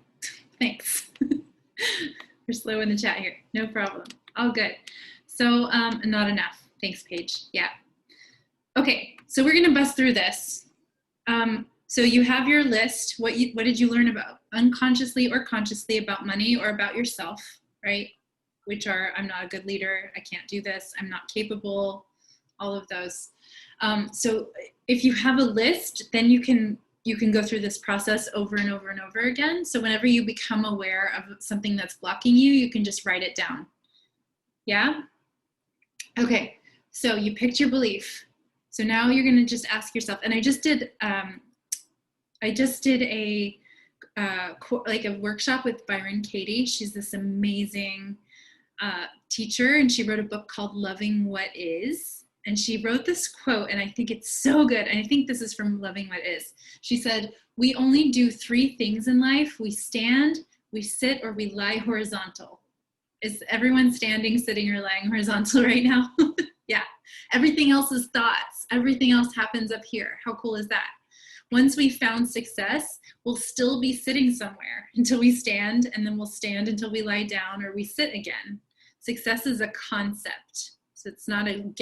thanks. We're slow in the chat here. No problem. All good. So not enough. Thanks, Paige. Yeah. Okay, so we're gonna bust through this. So you have your list. What did you learn about unconsciously or consciously about money or about yourself, right? Which are, I'm not a good leader. I can't do this. I'm not capable. All of those. So if you have a list, then you can go through this process over and over and over again. So whenever you become aware of something that's blocking you, you can just write it down. Yeah? Okay, so you picked your belief. So now you're gonna just ask yourself, and I just did a workshop with Byron Katie. She's this amazing teacher, and she wrote a book called Loving What Is. And she wrote this quote, and I think it's so good. And I think this is from Loving What Is. She said, "We only do 3 things in life. We stand, we sit, or we lie horizontal." Is everyone standing, sitting, or lying horizontal right now? Yeah. Everything else is thoughts. Everything else happens up here. How cool is that? Once we found success, we'll still be sitting somewhere until we stand, and then we'll stand until we lie down or we sit again. Success is a concept. So it's not a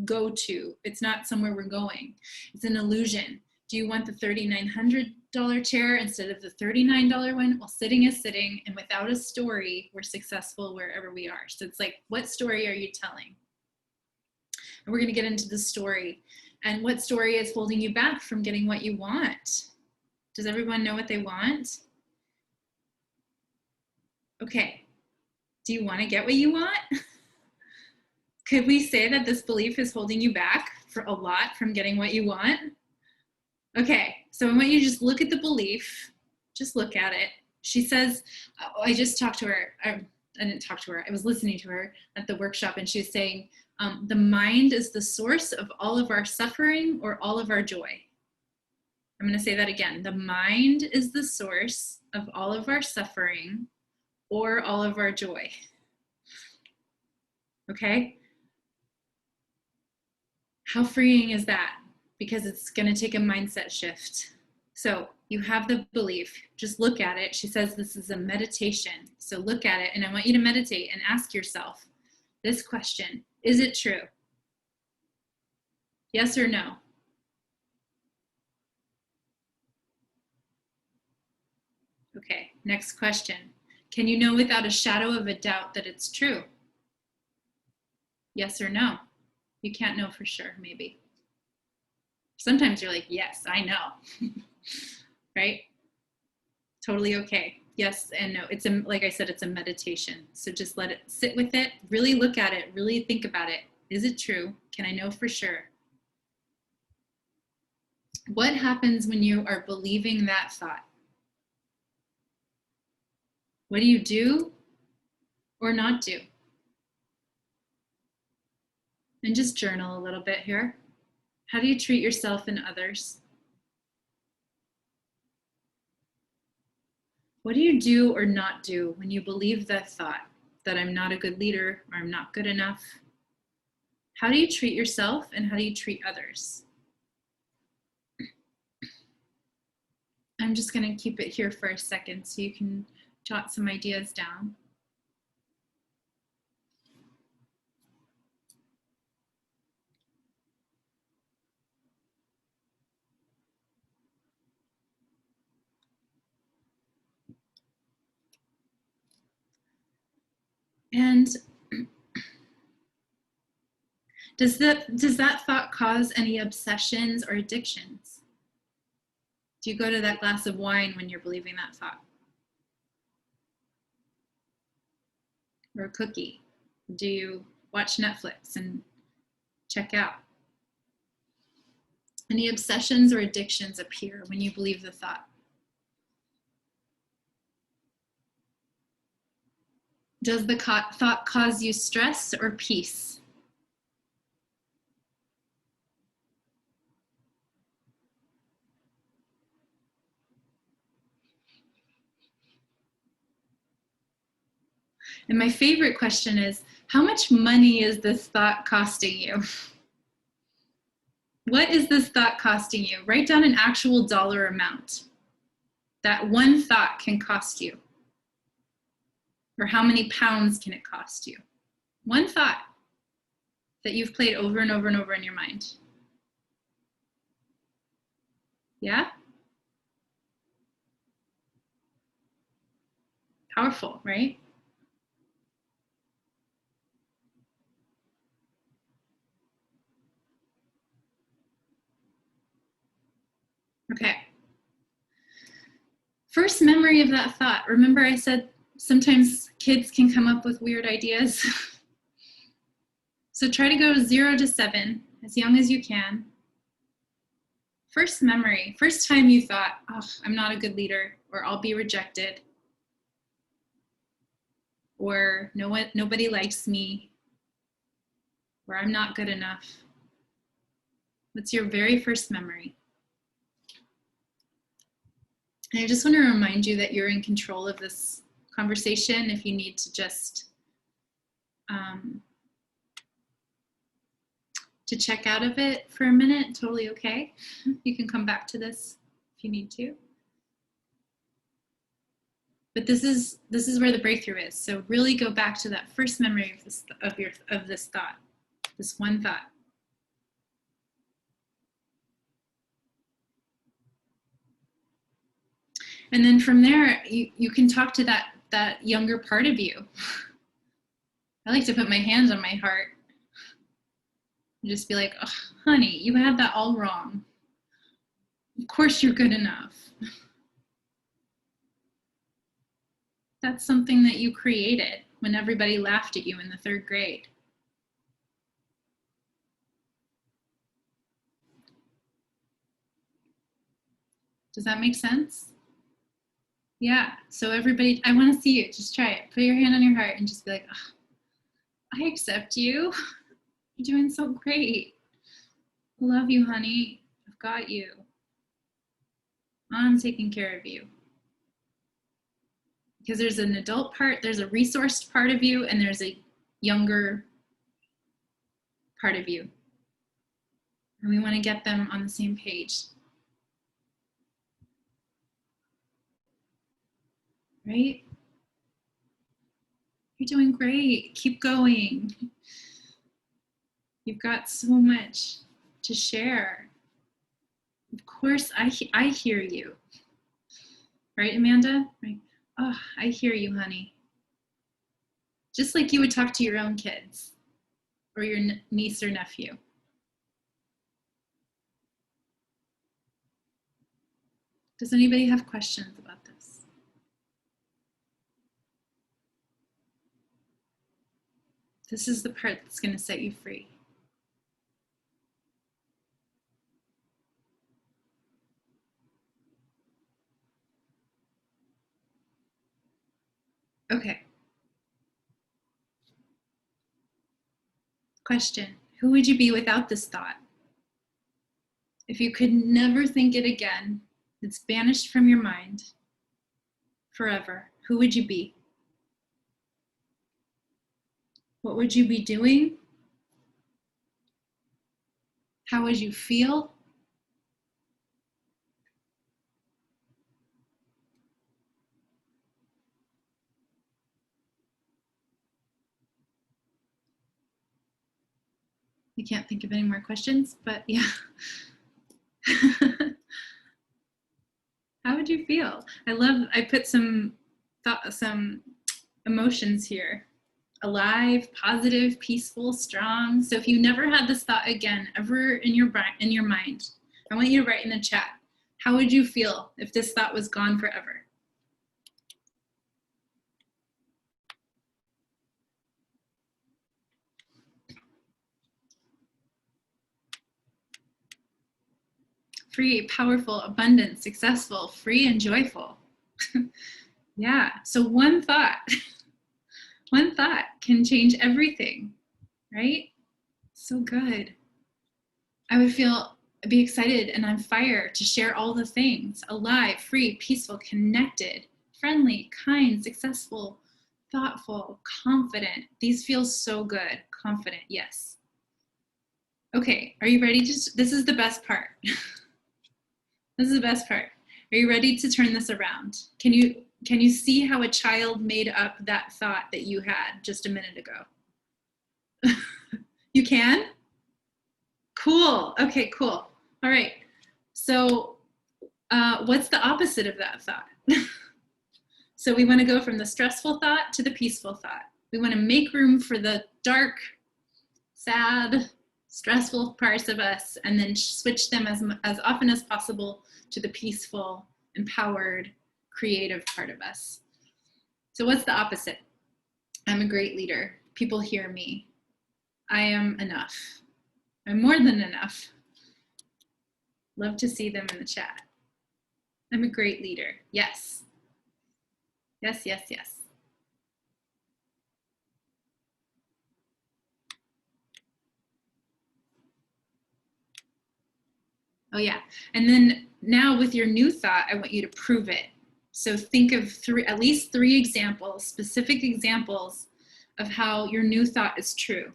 go-to. It's not somewhere we're going. It's an illusion. Do you want the $3,900 chair instead of the $39 one? Well, sitting is sitting, and without a story, we're successful wherever we are. So it's like, what story are you telling? And we're going to get into the story. And what story is holding you back from getting what you want? Does everyone know what they want? Okay. Do you want to get what you want? Could we say that this belief is holding you back for a lot from getting what you want? Okay, so I want you to just look at the belief. Just look at it. She says, I just talked to her. I didn't talk to her. I was listening to her at the workshop, and she was saying, the mind is the source of all of our suffering or all of our joy. I'm going to say that again. The mind is the source of all of our suffering or all of our joy. Okay? How freeing is that? Because it's going to take a mindset shift. So you have the belief, just look at it. She says this is a meditation. So look at it, and I want you to meditate and ask yourself this question: is it true? Yes or no? Okay, next question. Can you know without a shadow of a doubt that it's true? Yes or no? You can't know for sure, maybe. Sometimes you're like, yes, I know, right? Totally okay. Yes and no. It's like I said, it's a meditation. So just let it sit with it, really look at it, really think about it. Is it true? Can I know for sure? What happens when you are believing that thought? What do you do or not do? And just journal a little bit here. How do you treat yourself and others? What do you do or not do when you believe that thought, that I'm not a good leader or I'm not good enough? How do you treat yourself and how do you treat others? I'm just going to keep it here for a second so you can jot some ideas down. And does that thought cause any obsessions or addictions? Do you go to that glass of wine when you're believing that thought? Or a cookie? Do you watch Netflix and check out? Any obsessions or addictions appear when you believe the thought? Does the thought cause you stress or peace? And my favorite question is, how much money is this thought costing you? What is this thought costing you? Write down an actual dollar amount that one thought can cost you. Or how many pounds can it cost you? One thought that you've played over and over and over in your mind. Yeah? Powerful, right? Okay. First memory of that thought. Remember I said sometimes kids can come up with weird ideas. So try to go 0 to 7, as young as you can. First memory, first time you thought, oh, I'm not a good leader, or I'll be rejected, or nobody likes me, or I'm not good enough. What's your very first memory? And I just want to remind you that you're in control of this conversation. If you need to just to check out of it for a minute, totally okay. You can come back to this if you need to. But this is where the breakthrough is. So really go back to that first memory of this thought, this one thought. And then from there, you can talk to that younger part of you. I like to put my hands on my heart and just be like, oh, honey, you had that all wrong. Of course you're good enough. That's something that you created when everybody laughed at you in the 3rd grade. Does that make sense? Yeah, so everybody, I want to see you. Just try it. Put your hand on your heart and just be like, oh, I accept you. You're doing so great. I love you, honey. I've got you. I'm taking care of you. Because there's an adult part, there's a resourced part of you, and there's a younger part of you. And we want to get them on the same page. Right? You're doing great. Keep going. You've got so much to share. Of course, I hear you. Right, Amanda? Right. Oh, I hear you, honey. Just like you would talk to your own kids or your niece or nephew. Does anybody have questions about this? This is the part that's going to set you free. Okay. Question. Who would you be without this thought? If you could never think it again, it's banished from your mind forever, who would you be? What would you be doing? How would you feel? I can't think of any more questions, but yeah. How would you feel? I put some emotions here. Alive, positive, peaceful, strong. So if you never had this thought again, ever in your mind, I want you to write in the chat, how would you feel if this thought was gone forever? Free, powerful, abundant, successful, free, and joyful. Yeah, so one thought can change everything, right? So good. I would be excited and on fire to share all the things: alive, free, peaceful, connected, friendly, kind, successful, thoughtful, confident. These feel so good. Confident, yes. Okay, are you ready this is the best part. This is the best part. Are you ready to turn this around? Can you see how a child made up that thought that you had just a minute ago? You can? Cool. Okay, cool. All right. So what's the opposite of that thought? So we want to go from the stressful thought to the peaceful thought. We want to make room for the dark, sad, stressful parts of us, and then switch them as often as possible to the peaceful, empowered, creative part of us. So what's the opposite? I'm a great leader. People hear me. I am enough. I'm more than enough. Love to see them in the chat. I'm a great leader. Yes. Yes, yes, yes. Oh yeah. And then now with your new thought, I want you to prove it. So think of at least three examples, specific examples of how your new thought is true.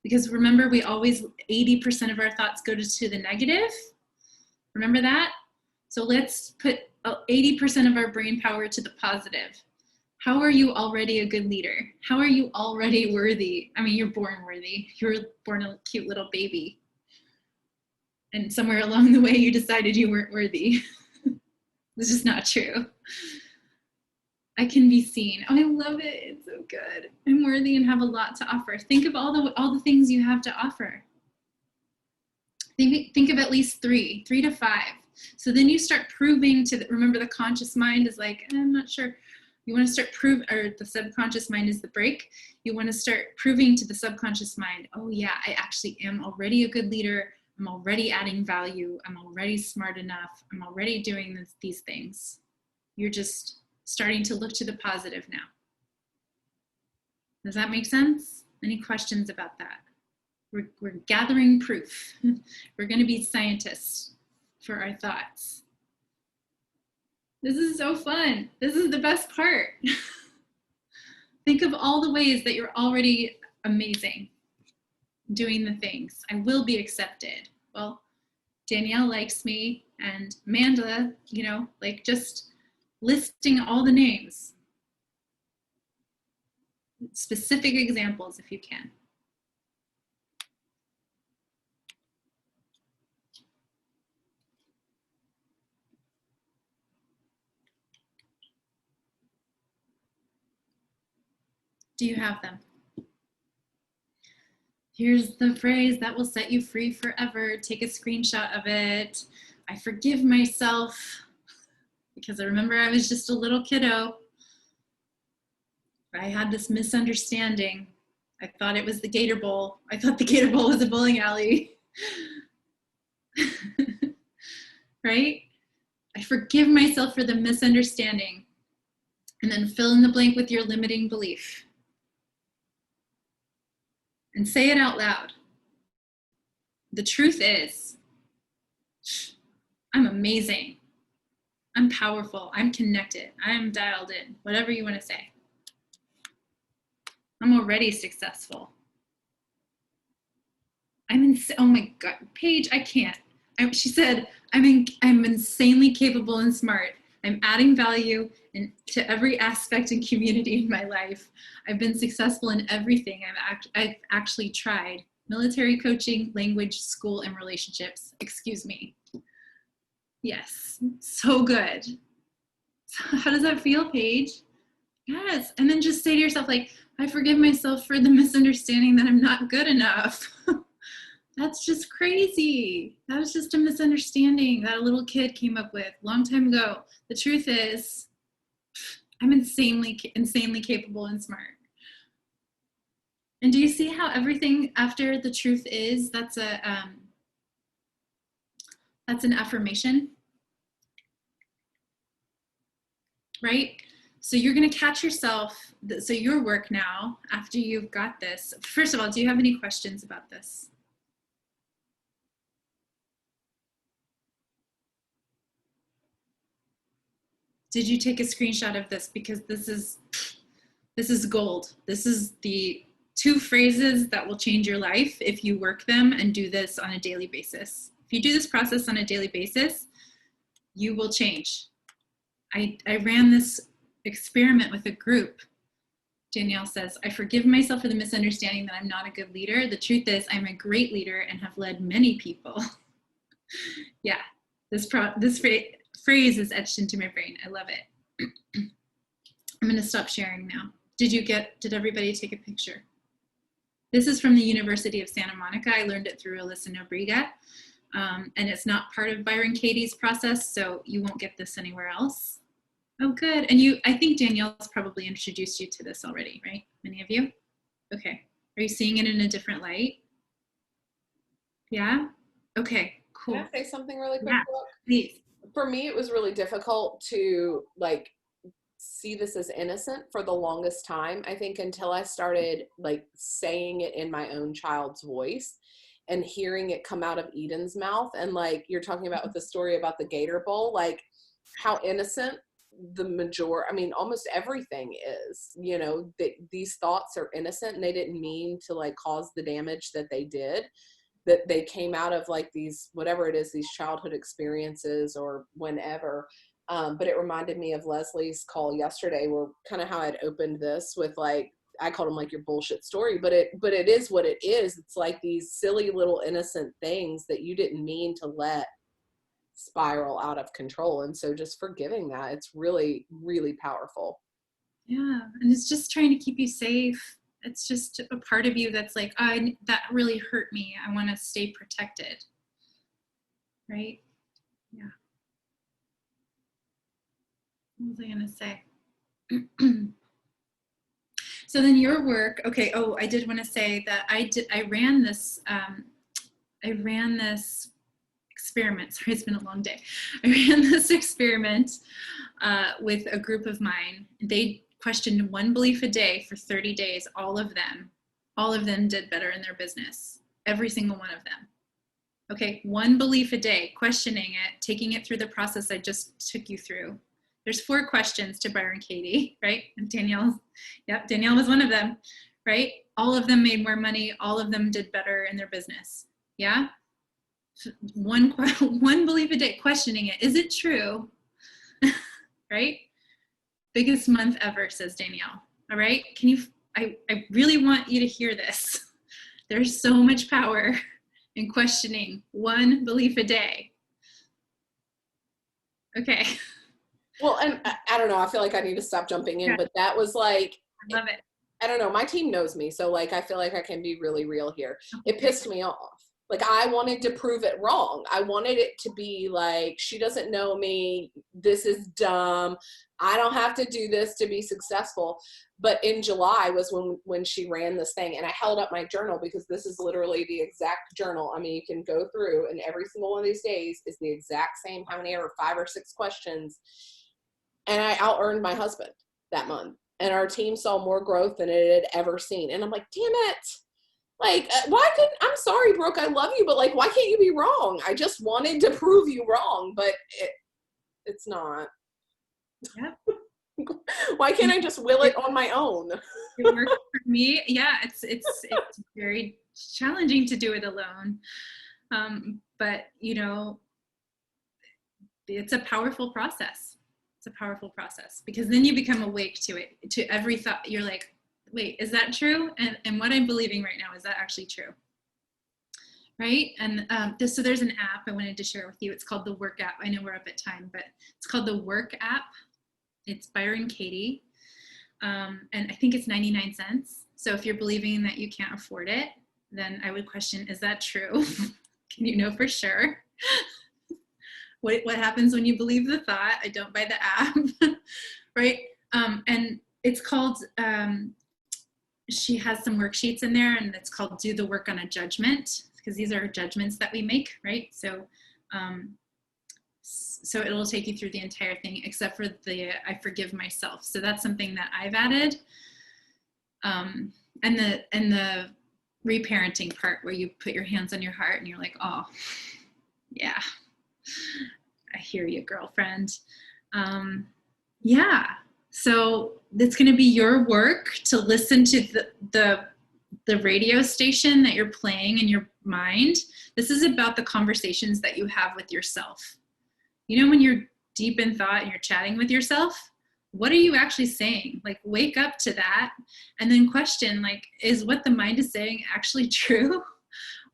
Because remember, 80% of our thoughts go to the negative. Remember that? So let's put 80% of our brain power to the positive. How are you already a good leader? How are you already worthy? I mean, you're born worthy. You were born a cute little baby. And somewhere along the way, you decided you weren't worthy. This is not true. I can be seen. Oh, I love it. It's so good. I'm worthy and have a lot to offer. Think of all the things you have to offer. Think of at least 3 to 5. So then you start proving remember the conscious mind is like, I'm not sure. You want to start or the subconscious mind is the brake. You want to start proving to the subconscious mind, oh yeah, I actually am already a good leader. I'm already adding value. I'm already smart enough. I'm already doing these things. You're just starting to look to the positive now. Does that make sense? Any questions about that? We're gathering proof. We're going to be scientists for our thoughts. This is so fun. This is the best part. Think of all the ways that you're already amazing, doing the things. I will be accepted. Well, Danielle likes me, and Amanda, like just listing all the names. Specific examples if you can. Do you have them? Here's the phrase that will set you free forever. Take a screenshot of it. I forgive myself because I remember I was just a little kiddo. I had this misunderstanding. I thought it was the Gator Bowl. I thought the Gator Bowl was a bowling alley. Right? I forgive myself for the misunderstanding. And then fill in the blank with your limiting belief. And say it out loud. The truth is, I'm amazing. I'm powerful. I'm connected. I'm dialed in. Whatever you want to say. I'm already successful. Oh my God, Paige, I can't. She said, I'm insanely capable and smart. I'm adding value to every aspect and community in my life. I've been successful in everything I've actually tried. Military coaching, language, school, and relationships. Excuse me. Yes, so good. So how does that feel, Paige? Yes, and then just say to yourself, like, I forgive myself for the misunderstanding that I'm not good enough. That's just crazy. That was just a misunderstanding that a little kid came up with a long time ago. The truth is, I'm insanely capable and smart. And do you see how everything after the truth is, that's an affirmation, right? So you're going to catch yourself. So your work now, after you've got this, first of all, do you have any questions about this? Did you take a screenshot of this? Because this is This is gold. This is the 2 phrases that will change your life if you work them and do this on a daily basis. If you do this process on a daily basis, you will change. I ran this experiment with a group. Danielle says, I forgive myself for the misunderstanding that I'm not a good leader. The truth is I'm a great leader and have led many people. Yeah, this phrase is etched into my brain. I love it. I'm going to stop sharing now. Did everybody take a picture? This is from the University of Santa Monica. I learned it through Alyssa Nobrega. And it's not part of Byron Katie's process, so you won't get this anywhere else. Oh, good. And I think Danielle's probably introduced you to this already, right? Many of you? Okay. Are you seeing it in a different light? Yeah? Okay, cool. Can I say something really quick? Yeah, please. For me, it was really difficult to like see this as innocent for the longest time. I think until I started like saying it in my own child's voice and hearing it come out of Eden's mouth. And like you're talking about with the story about the Gator Bowl, like how innocent almost everything is, that these thoughts are innocent and they didn't mean to like cause the damage that they did, that they came out of like these, whatever it is, these childhood experiences or whenever. But it reminded me of Leslie's call yesterday, where kind of how I'd opened this with like, I called them like your bullshit story, but it is what it is. It's like these silly little innocent things that you didn't mean to let spiral out of control. And so just forgiving that, it's really, really powerful. Yeah, and it's just trying to keep you safe. It's just a part of you that's like, that really hurt me. I want to stay protected. Right? Yeah. What was I going to say? So then your work, okay. Oh, I did want to say that I ran this experiment. Sorry, it's been a long day. I ran this experiment with a group of mine. They questioned 1 belief a day for 30 days. All of them did better in their business. Every single one of them. Okay, 1 belief a day, questioning it, taking it through the process I just took you through. There's 4 questions to Byron Katie, right? And Danielle was one of them, right? All of them made more money. All of them did better in their business. Yeah? One belief a day, questioning it. Is it true? Right? Biggest month ever, says Danielle. All right? I really want you to hear this. There's so much power in questioning 1 belief a day. Okay. Well, and I don't know, I feel like I need to stop jumping in, but that was like, I love it. I don't know, my team knows me, so like I feel like I can be really real here. It pissed me off. Like I wanted to prove it wrong. I wanted it to be like, she doesn't know me, this is dumb, I don't have to do this to be successful. But in July was when she ran this thing, and I held up my journal, because this is literally the exact journal. I mean, you can go through, and every single one of these days is the exact same, how many ever, 5 or 6 questions. And I out-earned my husband that month. And our team saw more growth than it had ever seen. And I'm like, damn it. Like, I'm sorry, Brooke, I love you, but like, why can't you be wrong? I just wanted to prove you wrong, but it's not. Yeah. Why can't I just will it on my own? It worked for me. Yeah, it's very challenging to do it alone. But it's a powerful process. It's a powerful process, because then you become awake to it, to every thought. You're like, wait, is that true? And what I'm believing right now, is that actually true? Right? And so there's an app I wanted to share with you. It's called the Work app. I know we're up at time, but it's called the Work app. It's Byron Katie. And I think it's 99 cents. So if you're believing that you can't afford it, then I would question, is that true? Can you know for sure? What happens when you believe the thought? I don't buy the app, right? And it's called, she has some worksheets in there, and it's called Do the Work on a Judgment, because these are judgments that we make, right? So it'll take you through the entire thing, except for the I forgive myself. So that's something that I've added. And the reparenting part, where you put your hands on your heart and you're like, oh, yeah, I hear you, girlfriend. Yeah. So it's going to be your work to listen to the radio station that you're playing in your mind. This is about the conversations that you have with yourself. You know, when you're deep in thought and you're chatting with yourself, what are you actually saying? Like, wake up to that and then question, like, is what the mind is saying actually true?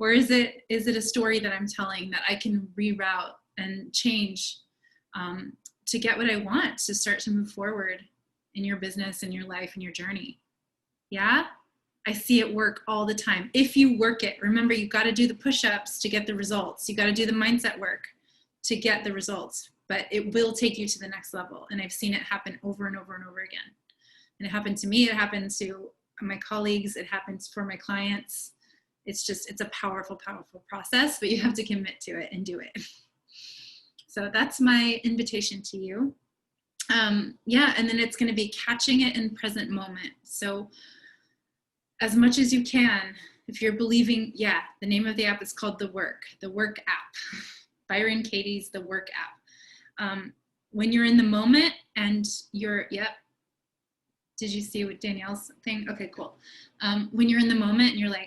Or is it a story that I'm telling that I can reroute and change to get what I want, to start to move forward in your business, in your life, in your journey? Yeah? I see it work all the time. If you work it, remember, you got to do the push-ups to get the results. You got to do the mindset work to get the results, but it will take you to the next level. And I've seen it happen over and over and over again. And it happened to me. It happened to my colleagues. It happens for my clients. It's a powerful, powerful process, but you have to commit to it and do it. So that's my invitation to you. Yeah, and then it's going to be catching it in present moment. So as much as you can, if you're believing, the name of the app is called The Work app. Byron Katie's The Work app. When you're in the moment and did you see what Danielle's thing? Okay, cool. When you're in the moment and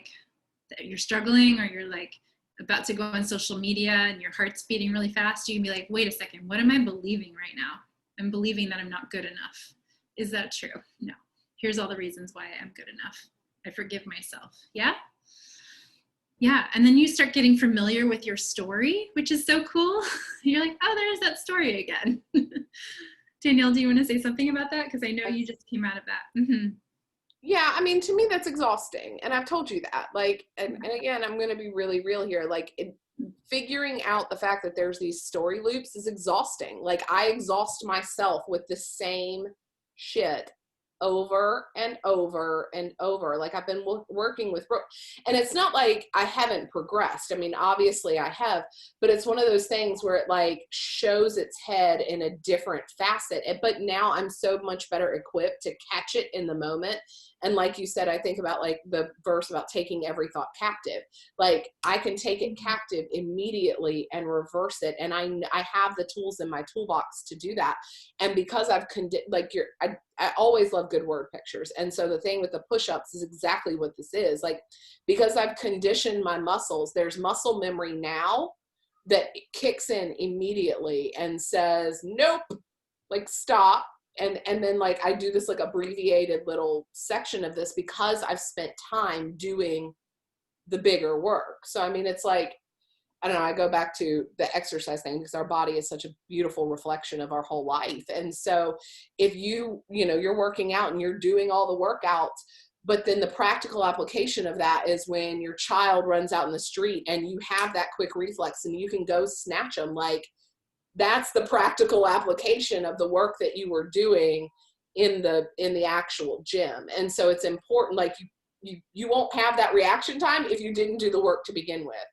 you're struggling, or you're like about to go on social media and your heart's beating really fast, you can be like, wait a second, what am I believing right now? I'm believing that I'm not good enough. Is that true? No. Here's all the reasons why I'm good enough. I forgive myself. Yeah? Yeah. And then you start getting familiar with your story, which is so cool. You're like, oh, there's that story again. Danielle, do you want to say something about that? Because I know you just came out of that. Mm-hmm. Yeah, I mean, to me, that's exhausting. And I've told you that. Like, and again, I'm going to be really real here. Like, figuring out the fact that there's these story loops is exhausting. Like, I exhaust myself with the same shit over and over and over. Like, I've been working with Brooke, and it's not like I haven't progressed. I mean, obviously I have, but it's one of those things where it like shows its head in a different facet. But now I'm so much better equipped to catch it in the moment. And like you said, I think about like the verse about taking every thought captive. Like, I can take it captive immediately and reverse it. And I have the tools in my toolbox to do that. And because I've I always love good word pictures. And so the thing with the push-ups is exactly what this is. Like, because I've conditioned my muscles, there's muscle memory now that kicks in immediately and says, nope, like, stop. And then like I do this like abbreviated little section of this because I've spent time doing the bigger work. So I mean, it's like, I don't know, I go back to the exercise thing because our body is such a beautiful reflection of our whole life. And so if you're working out and you're doing all the workouts, but then the practical application of that is when your child runs out in the street and you have that quick reflex and you can go snatch them, like, that's the practical application of the work that you were doing in the actual gym. And so it's important, like you won't have that reaction time if you didn't do the work to begin with.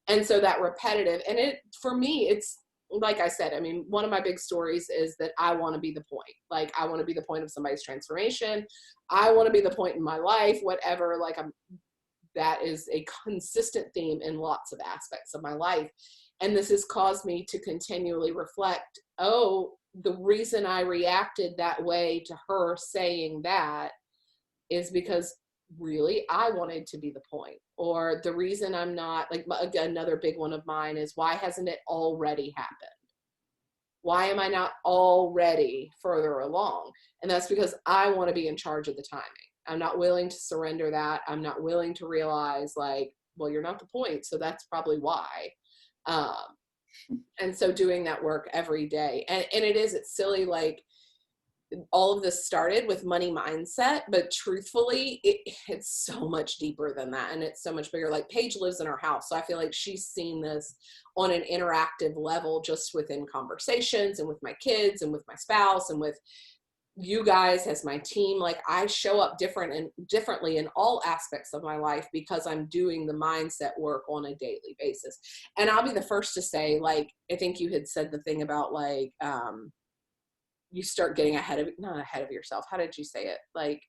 And so that repetitive, and it, for me, it's like I said, I mean, one of my big stories is that I want to be the point. Like, I want to be the point of somebody's transformation. I want to be the point in my life, whatever, like that is a consistent theme in lots of aspects of my life. And this has caused me to continually reflect, oh, the reason I reacted that way to her saying that is because really I wanted to be the point. Or the reason I'm not, like, another big one of mine is, why hasn't it already happened? Why am I not already further along? And that's because I want to be in charge of the timing. I'm not willing to surrender that. I'm not willing to realize, like, well, you're not the point, so that's probably why. And so doing that work every day, and it's silly, like, all of this started with money mindset, but truthfully, it's so much deeper than that. And it's so much bigger. Like, Paige lives in our house. So I feel like she's seen this on an interactive level, just within conversations and with my kids and with my spouse and with you guys as my team. Like, I show up differently in all aspects of my life because I'm doing the mindset work on a daily basis. And I'll be the first to say, like, I think you had said the thing about, like, you start getting not ahead of yourself. How did you say it? Like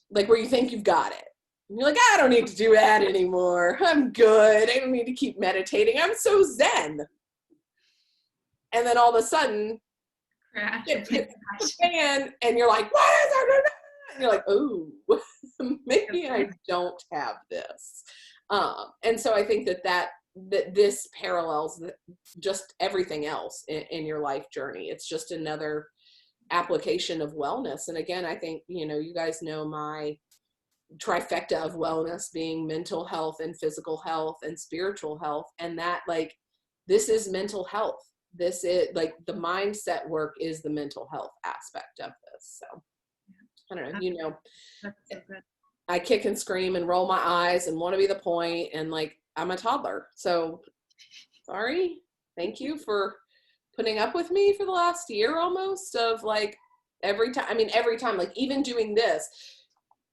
where you think you've got it. And you're like, I don't need to do that anymore. I'm good. I don't need to keep meditating. I'm so zen. And then all of a sudden, Crash. hit the fan, and you're like, what is it? And you're like, oh, maybe I don't have this. And so I think that this parallels just everything else in your life journey. It's just another application of wellness. And again, I think, you guys know my trifecta of wellness being mental health and physical health and spiritual health. And that, like, this is mental health. This is like the mindset work is the mental health aspect of this. So I don't know, That's so good. I kick and scream and roll my eyes and want to be the point, and like, I'm a toddler. So sorry. Thank you for putting up with me for the last year almost of like every time, like even doing this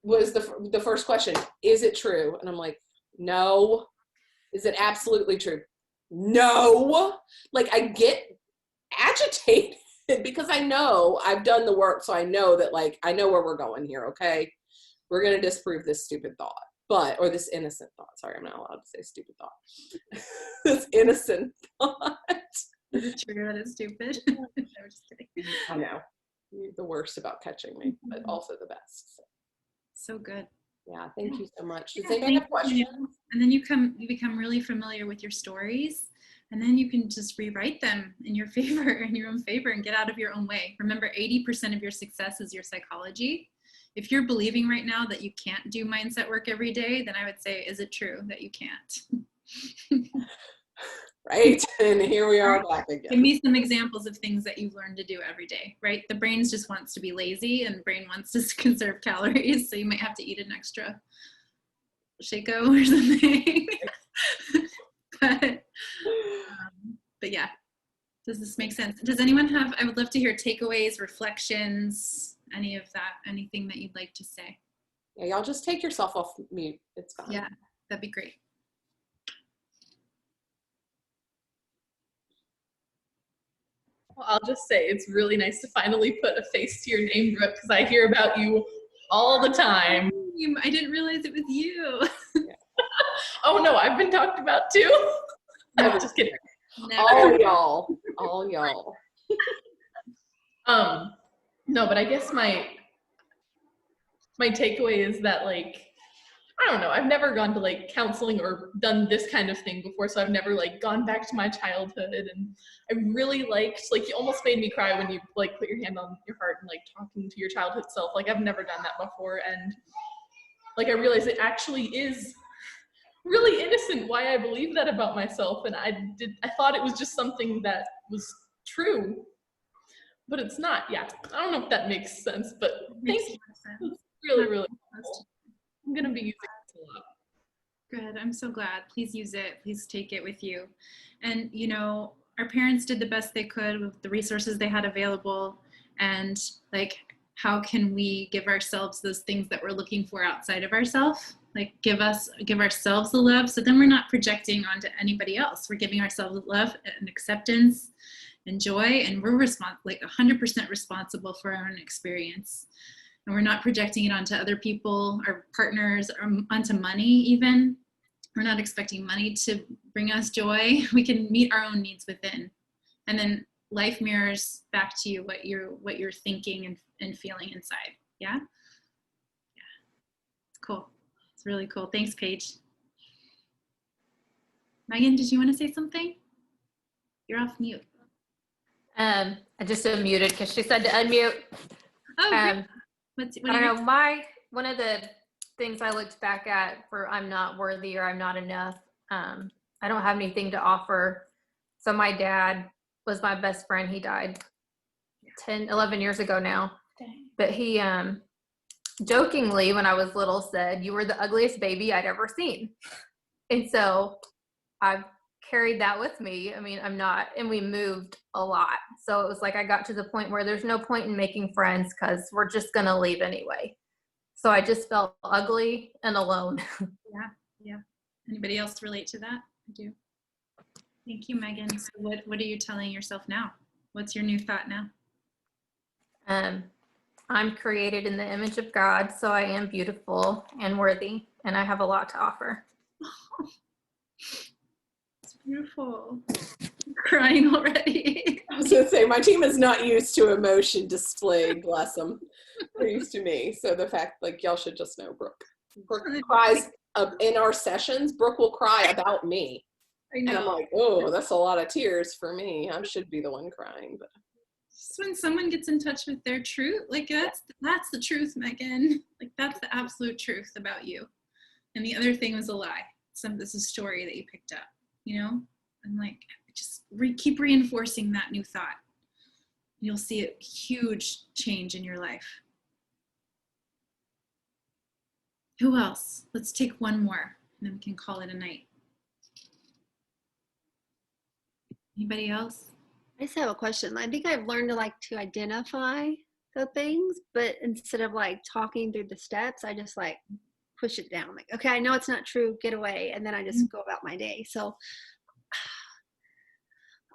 was the first question, is it true? And I'm like, no. Is it absolutely true? No. Like, I get agitated because I know I've done the work. So I know that, like, I know where we're going here. Okay. We're going to disprove this stupid thought, or this innocent thought. Sorry, I'm not allowed to say stupid thought. This innocent thought. Is it true that it's stupid? No, just kidding. I know. You're the worst about catching me, but also the best. So good. Yeah, thank you so much. Does Yeah, anybody have questions? And then you become really familiar with your stories, and then you can just rewrite them in your favor, in your own favor, and get out of your own way. Remember, 80% of your success is your psychology. If you're believing right now that you can't do mindset work every day, then I would say, is it true that you can't? Right. And here we are back again. Give me some examples of things that you've learned to do every day, right? The brain just wants to be lazy, and the brain wants to conserve calories. So you might have to eat an extra Shaco or something. but yeah, does this make sense? Does anyone have, I would love to hear takeaways, reflections, any of that, anything that you'd like to say. Yeah, y'all just take yourself off mute. It's fine. Yeah, that'd be great. Well, I'll just say it's really nice to finally put a face to your name, Brooke, because I hear about you all the time. I didn't realize it was you. Yeah. Oh no, I've been talked about too. No, just kidding. Never. All y'all. No, but I guess my takeaway is that, like, I don't know, I've never gone to like counseling or done this kind of thing before, so I've never like gone back to my childhood, and I really liked, like, you almost made me cry when you like put your hand on your heart and like talking to your childhood self. Like, I've never done that before, and like I realized it actually is really innocent why I believe that about myself, and I thought it was just something that was true, but it's not. Yeah, I don't know if that makes sense, but thank you. It's really, really cool. I'm gonna be using this a lot. Good. I'm so glad. Please use it. Please take it with you. And, you know, our parents did the best they could with the resources they had available. And, like, how can we give ourselves those things that we're looking for outside of ourselves? Like, give ourselves the love. So then we're not projecting onto anybody else. We're giving ourselves love and acceptance and joy. And we're 100% responsible for our own experience. And we're not projecting it onto other people, our partners, or onto money even. We're not expecting money to bring us joy. We can meet our own needs within. And then life mirrors back to you what you're thinking and feeling inside. Yeah? Yeah. It's cool. It's really cool. Thanks, Paige. Megan, did you want to say something? You're off mute. I just unmuted because she said to unmute. Oh, I don't know, one of the things I looked back at for I'm not worthy or I'm not enough, I don't have anything to offer. So my dad was my best friend. He died 11 years ago now. Dang. But he jokingly, when I was little, said, "You were the ugliest baby I'd ever seen." And so I've carried that with me. I mean, and we moved a lot. So it was like I got to the point where there's no point in making friends because we're just going to leave anyway. So I just felt ugly and alone. Yeah. Anybody else relate to that? I do. Thank you, Megan. So what are you telling yourself now? What's your new thought now? I'm created in the image of God, so I am beautiful and worthy, and I have a lot to offer. It's beautiful. Crying already. I was gonna say my team is not used to emotion displayed. Bless them. They're used to me. So the fact, like, y'all should just know, Brooke cries in our sessions. Brooke will cry about me, I and I'm know. like, oh, that's a lot of tears for me. I should be the one crying, but Just when someone gets in touch with their truth, like that's the truth, Megan. Like that's the absolute truth about you. And the other thing was a lie. This is a story that you picked up, you know? And like, just keep reinforcing that new thought. You'll see a huge change in your life. Who else? Let's take one more and then we can call it a night. Anybody else? I just have a question. I think I've learned to like to identify the things, but instead of like talking through the steps, I just like push it down. Like, okay, I know it's not true, get away. And then I just go about my day. So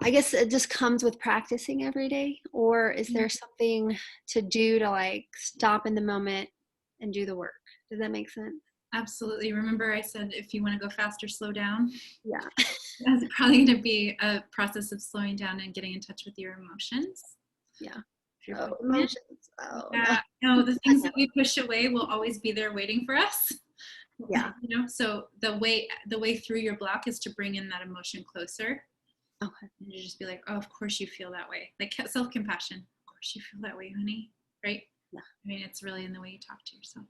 I guess it just comes with practicing every day. Or is there something to do to like stop in the moment and do the work? Does that make sense? Absolutely. Remember I said, if you want to go faster, slow down. Yeah. That's probably going to be a process of slowing down and getting in touch with your emotions. Yeah. If you're Oh, pushing it. emotions. Oh, Yeah. No, the things that we push away will always be there waiting for us. Yeah. You know, so the way through your block is to bring in that emotion closer. Okay. And you just be like, oh, of course you feel that way. Like self-compassion. Of course you feel that way, honey. Right? Yeah. I mean, it's really in the way you talk to yourself.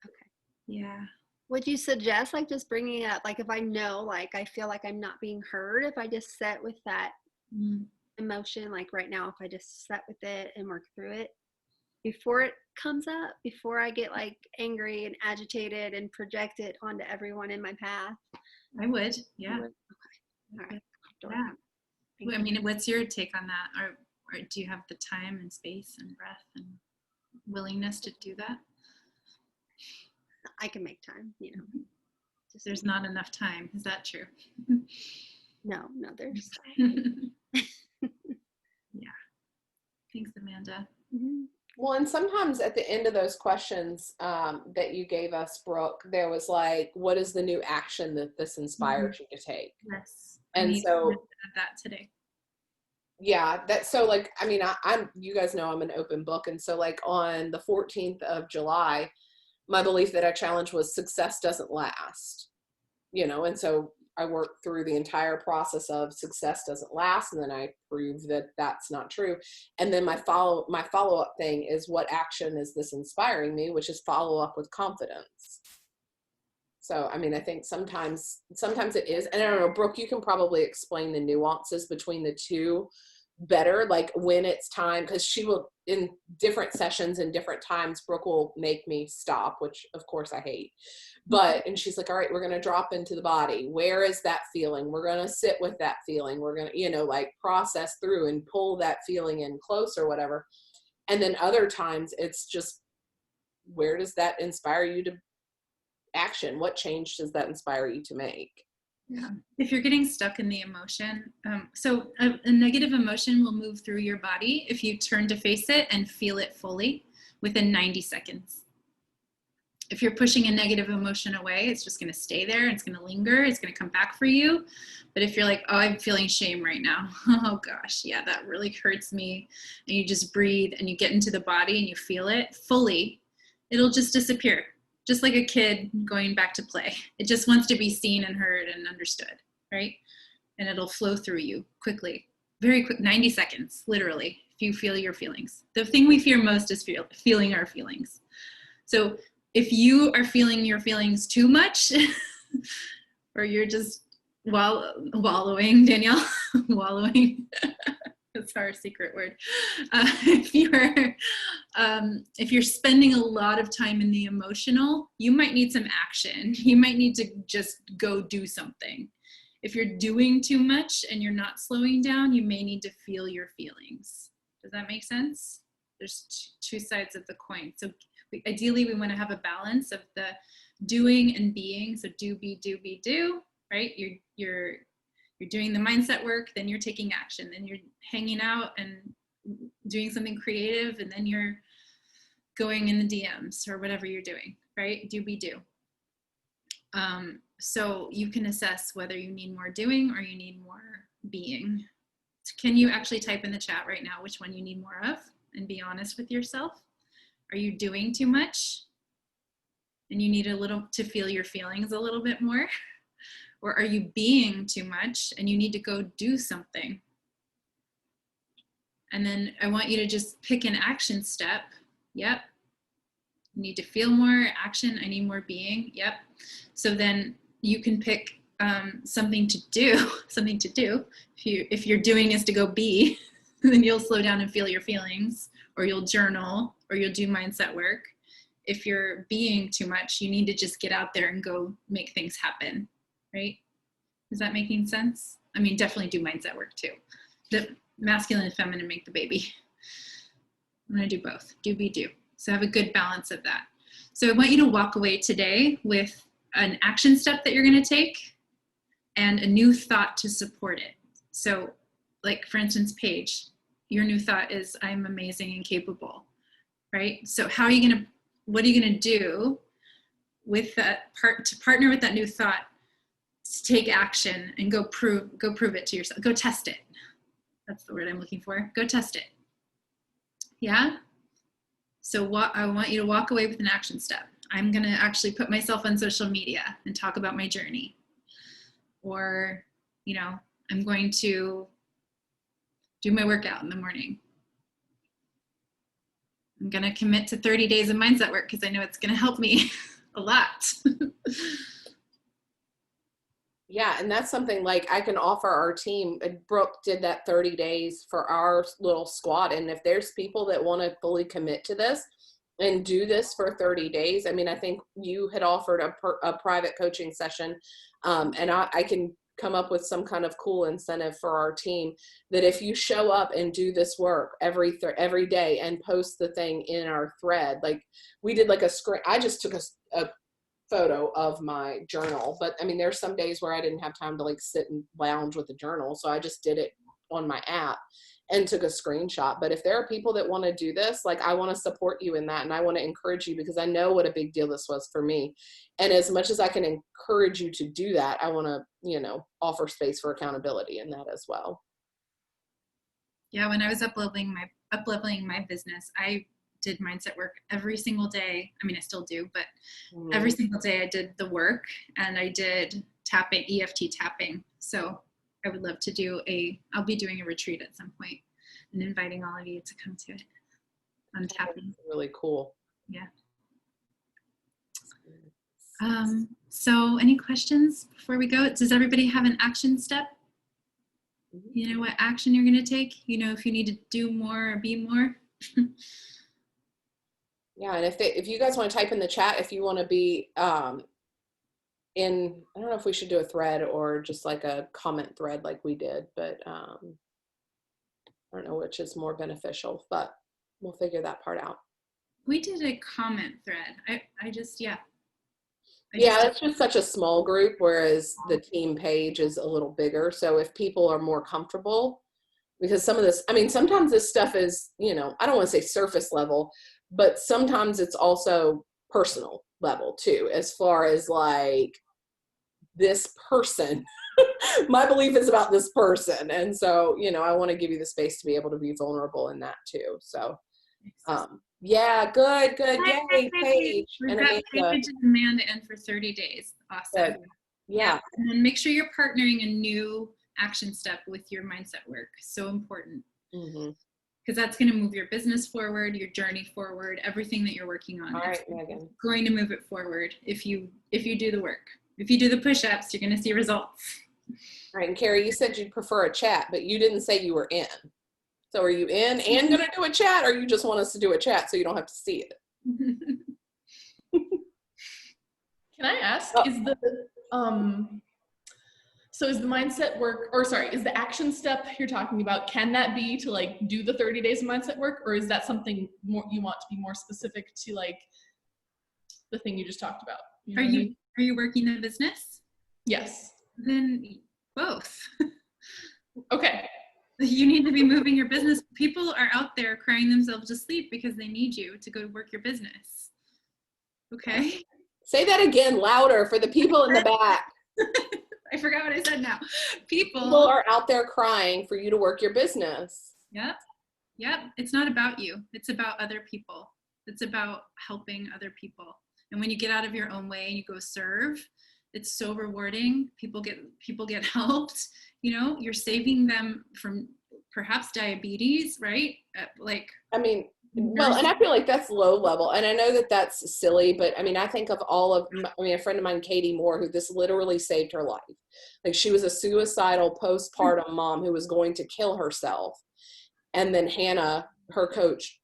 Okay. Yeah. Would you suggest like just bringing it up? Like if I know, like I feel like I'm not being heard, if I just sit with that emotion, like right now, if I just sit with it and work through it before it comes up, before I get like angry and agitated and project it onto everyone in my path. I would. Yeah. Okay. All right. Yeah. I mean, what's your take on that? Or do you have the time and space and breath and willingness to do that? I can make time, you know. There's not enough time. Is that true? No, there's. Yeah. Thanks, Amanda. Mm-hmm. well, and sometimes at the end of those questions that you gave us, Brooke, there was like, what is the new action that this inspires you to take? Yes. And so that today. Yeah, that's so like, I mean, I'm, you guys know I'm an open book. And so like on the 14th of July, my belief that I challenged was success doesn't last, you know? And so I worked through the entire process of success doesn't last. And then I proved that that's not true. And then my follow-up thing is, what action is this inspiring me, which is follow up with confidence. So, I mean, I think sometimes it is, and I don't know, Brooke, you can probably explain the nuances between the two better, like when it's time, because she will, in different sessions and different times, Brooke will make me stop, which of course I hate, and she's like, all right, we're going to drop into the body. Where is that feeling? We're going to sit with that feeling. We're going to, you know, like process through and pull that feeling in close or whatever. And then other times it's just, where does that inspire you to action? What change does that inspire you to make? Yeah. If you're getting stuck in the emotion, so a negative emotion will move through your body if you turn to face it and feel it fully within 90 seconds. If you're pushing a negative emotion away, it's just going to stay there. It's going to linger. It's going to come back for you. But if you're like, oh, I'm feeling shame right now. Oh gosh, yeah, that really hurts me. And you just breathe and you get into the body and you feel it fully, it'll just disappear. Just like a kid going back to play. It just wants to be seen and heard and understood, right? And it'll flow through you quickly, very quick, 90 seconds, literally, if you feel your feelings. The thing we fear most is feeling our feelings. So if you are feeling your feelings too much, or you're just wallowing, Danielle, wallowing, that's our secret word. If you're spending a lot of time in the emotional, you might need some action. You might need to just go do something. If you're doing too much and you're not slowing down, you may need to feel your feelings. Does that make sense? There's two sides of the coin. So ideally, we want to have a balance of the doing and being. So do, be, do, right? You're doing the mindset work, then you're taking action, then you're hanging out and doing something creative, and then you're going in the DMs or whatever you're doing, right? Do, be, do. So you can assess whether you need more doing or you need more being. Can you actually type in the chat right now which one you need more of and be honest with yourself? Are you doing too much and you need a little to feel your feelings a little bit more? Or are you being too much and you need to go do something? And then I want you to just pick an action step. Yep. I need to feel more. Action. I need more being. Yep. So then you can pick something to do. Something to do. If your doing is to go be, then you'll slow down and feel your feelings, or you'll journal, or you'll do mindset work. If you're being too much, you need to just get out there and go make things happen. Right? Is that making sense? I mean, definitely do mindset work too. The masculine and feminine make the baby. I'm going to do both. Do, be, do. So have a good balance of that. So I want you to walk away today with an action step that you're going to take and a new thought to support it. So like, for instance, Paige, your new thought is, I'm amazing and capable, right? So how are you going to, what are you going to do with that to partner with that new thought, to take action and go prove it to yourself. Go test it. That's the word I'm looking for. Go test it. Yeah? So I want you to walk away with an action step. I'm going to actually put myself on social media and talk about my journey. Or, you know, I'm going to do my workout in the morning. I'm going to commit to 30 days of mindset work because I know it's going to help me a lot. Yeah, and that's something like I can offer our team. Brooke did that 30 days for our little squad. And if there's people that want to fully commit to this and do this for 30 days, I mean, I think you had offered a private coaching session, and I can come up with some kind of cool incentive for our team that if you show up and do this work every day and post the thing in our thread, like we did like a screen, I just took a photo of my journal, but I mean, there's some days where I didn't have time to like sit and lounge with the journal. So I just did it on my app and took a screenshot. But if there are people that want to do this, like I want to support you in that. And I want to encourage you because I know what a big deal this was for me. And as much as I can encourage you to do that, I want to, you know, offer space for accountability in that as well. Yeah. When I was up-leveling my business, I did mindset work every single day. I mean, I still do, but every single day I did the work and I did tapping, EFT tapping. So I would love to I'll be doing a retreat at some point and inviting all of you to come to it on tapping. That's really cool. Yeah. So any questions before we go? Does everybody have an action step? You know what action you're going to take? You know, if you need to do more or be more? Yeah, and if you guys want to type in the chat, if you want to be I don't know if we should do a thread or just like a comment thread like we did, but I don't know which is more beneficial, but we'll figure that part out. We did a comment thread. It's just such a small group, whereas the team page is a little bigger. So if people are more comfortable, because some of this, I mean, sometimes this stuff is, you know, I don't want to say surface level, but sometimes it's also personal level too, as far as like this person, my belief is about this person. And so, you know, I want to give you the space to be able to be vulnerable in that too. So, yeah, good. Yay, Paige. We've got Paige and Amanda in for 30 days. Awesome. Good. Yeah. And then make sure you're partnering a new action step with your mindset work. So important. Because that's going to move your business forward, your journey forward, everything that you're working on. All right, Megan. Going to move it forward if you do the work. If you do the push-ups, you're going to see results. All right, and Carrie, you said you'd prefer a chat, but you didn't say you were in. So are you in and going to do a chat, or you just want us to do a chat so you don't have to see it? Can I ask, is the mindset work, or sorry, is the action step you're talking about, can that be to like do the 30 days of mindset work, or is that something more you want to be more specific to, like the thing you just talked about? You know Are you working the business? Yes. Then both. Okay. You need to be moving your business. People are out there crying themselves to sleep because they need you to go work your business. Okay? Say that again louder for the people in the back. I forgot what I said now. People are out there crying for you to work your business. Yep. It's not about you. It's about other people. It's about helping other people. And when you get out of your own way and you go serve, it's so rewarding. People get helped. You know, you're saving them from perhaps diabetes, right? Well, and I feel like that's low level. And I know that that's silly, but I mean, I think of a friend of mine, Katie Moore, who this literally saved her life. Like, she was a suicidal postpartum mom who was going to kill herself. And then Hannah, her coach,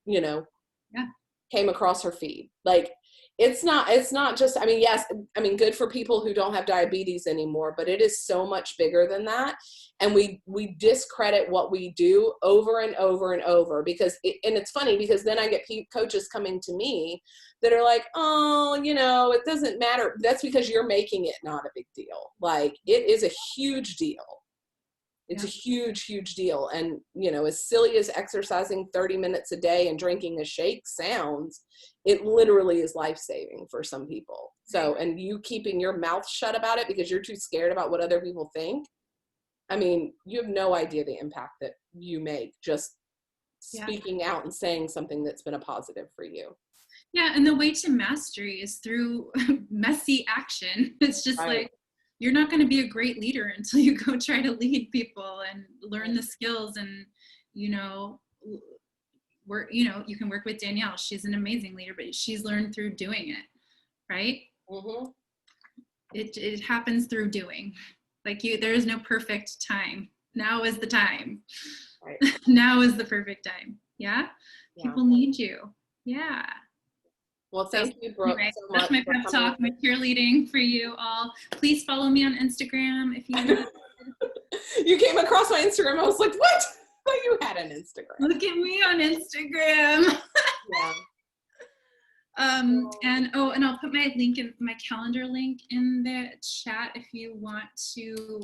came across her feed. Like, it's not just, yes, good for people who don't have diabetes anymore, but it is so much bigger than that. And we discredit what we do over and over and over because it's funny because then I get coaches coming to me that are like, oh, it doesn't matter. That's because you're making it not a big deal. Like, it is a huge deal. It's a huge, huge deal. And, as silly as exercising 30 minutes a day and drinking a shake sounds, it literally is life-saving for some people. So, and you keeping your mouth shut about it because you're too scared about what other people think. You have no idea the impact that you make just speaking out and saying something that's been a positive for you. Yeah. And the way to mastery is through messy action. It's just like, you're not going to be a great leader until you go try to lead people and learn the skills and, you can work with Danielle. She's an amazing leader, but she's learned through doing it. Right. Mm-hmm. It happens through doing. Like, there is no perfect time. Now is the time. Right. Now is the perfect time. Yeah. People need you. Yeah. Well, thank you, Brooke, anyway, so much. That's my pep talk, my cheerleading for you all. Please follow me on Instagram if you You came across my Instagram. I was like, what? Well, you had an Instagram. Look at me on Instagram. Yeah. And I'll put my calendar link in the chat if you want to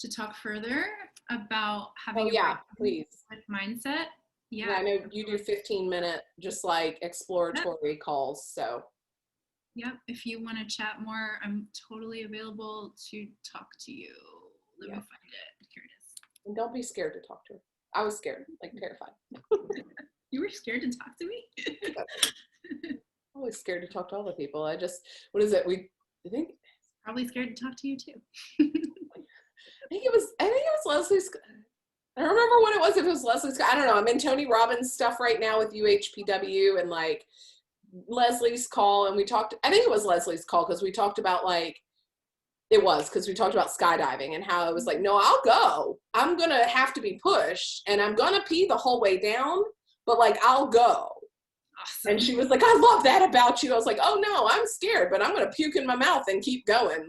talk further about having please. mindset. Yeah, I know you do 15-minute just like exploratory calls. So yep, if you want to chat more, I'm totally available to talk to you. Let me find it. Here it is. And don't be scared to talk to her. I was scared, like terrified. You were scared to talk to me? I'm always scared to talk to all the people. What is it? I think probably scared to talk to you too. I think it was Leslie's. I don't remember what it was. If it was Leslie's, I don't know. I'm in Tony Robbins stuff right now with UHPW and like Leslie's call. And we talked, I think it was Leslie's call because we talked about because we talked about skydiving and how it was like, no, I'll go. I'm going to have to be pushed and I'm going to pee the whole way down, but like, I'll go. Awesome. And she was like, I love that about you. I was like, oh no, I'm scared, but I'm going to puke in my mouth and keep going.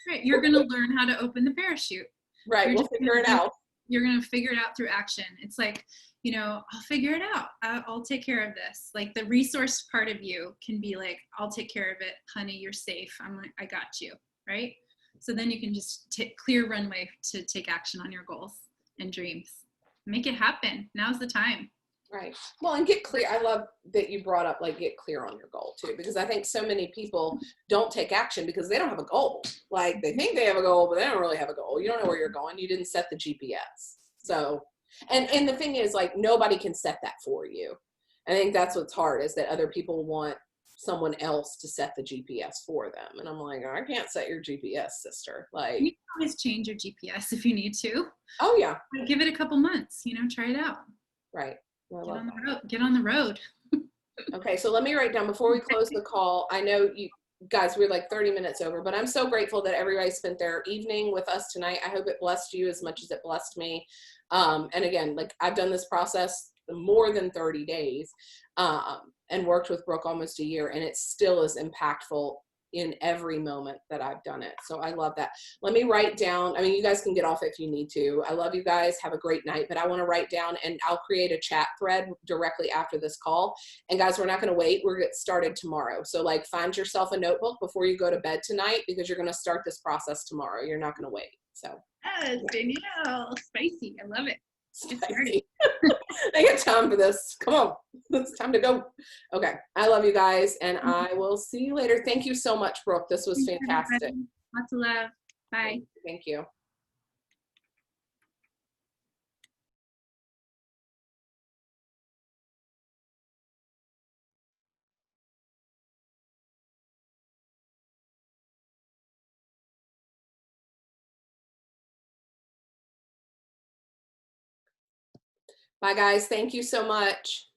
Right. You're going to learn how to open the parachute. Right. We'll figure it out. You're going to figure it out through action. It's like, I'll figure it out. I'll take care of this. Like, the resource part of you can be like, I'll take care of it. Honey, you're safe. I got you. Right. So then you can just take clear runway to take action on your goals and dreams. Make it happen. Now's the time. Right. Well, and get clear. I love that you brought up, like, get clear on your goal too, because I think so many people don't take action because they don't have a goal. Like, they think they have a goal, but they don't really have a goal. You don't know where you're going. You didn't set the GPS. So, and the thing is, like, nobody can set that for you. I think that's what's hard, is that other people want someone else to set the GPS for them. And I'm like, I can't set your GPS, sister. Like, you can always change your GPS if you need to. Oh yeah. Give it a couple months, try it out. Right. Get on the road. Okay, so let me write down before we close the call. I know you guys, we're like 30 minutes over, but I'm so grateful that everybody spent their evening with us tonight. I hope it blessed you as much as it blessed me. And again, like, I've done this process more than 30 days and worked with Brooke almost a year, and it still is impactful in every moment that I've done it. So I love that. Let me write down, you guys can get off if you need to. I love you guys. Have a great night, but I want to write down, and I'll create a chat thread directly after this call. And guys, we're not going to wait. We're going to get started tomorrow. So like, find yourself a notebook before you go to bed tonight, because you're going to start this process tomorrow. You're not going to wait. So. Yes, Danielle, spicy. I love it. Spicy. I got time for this. Come on. It's time to go. Okay. I love you guys, and I will see you later. Thank you so much, Brooke. This was fantastic. Lots of love. Bye. Thank you. Bye, guys. Thank you so much.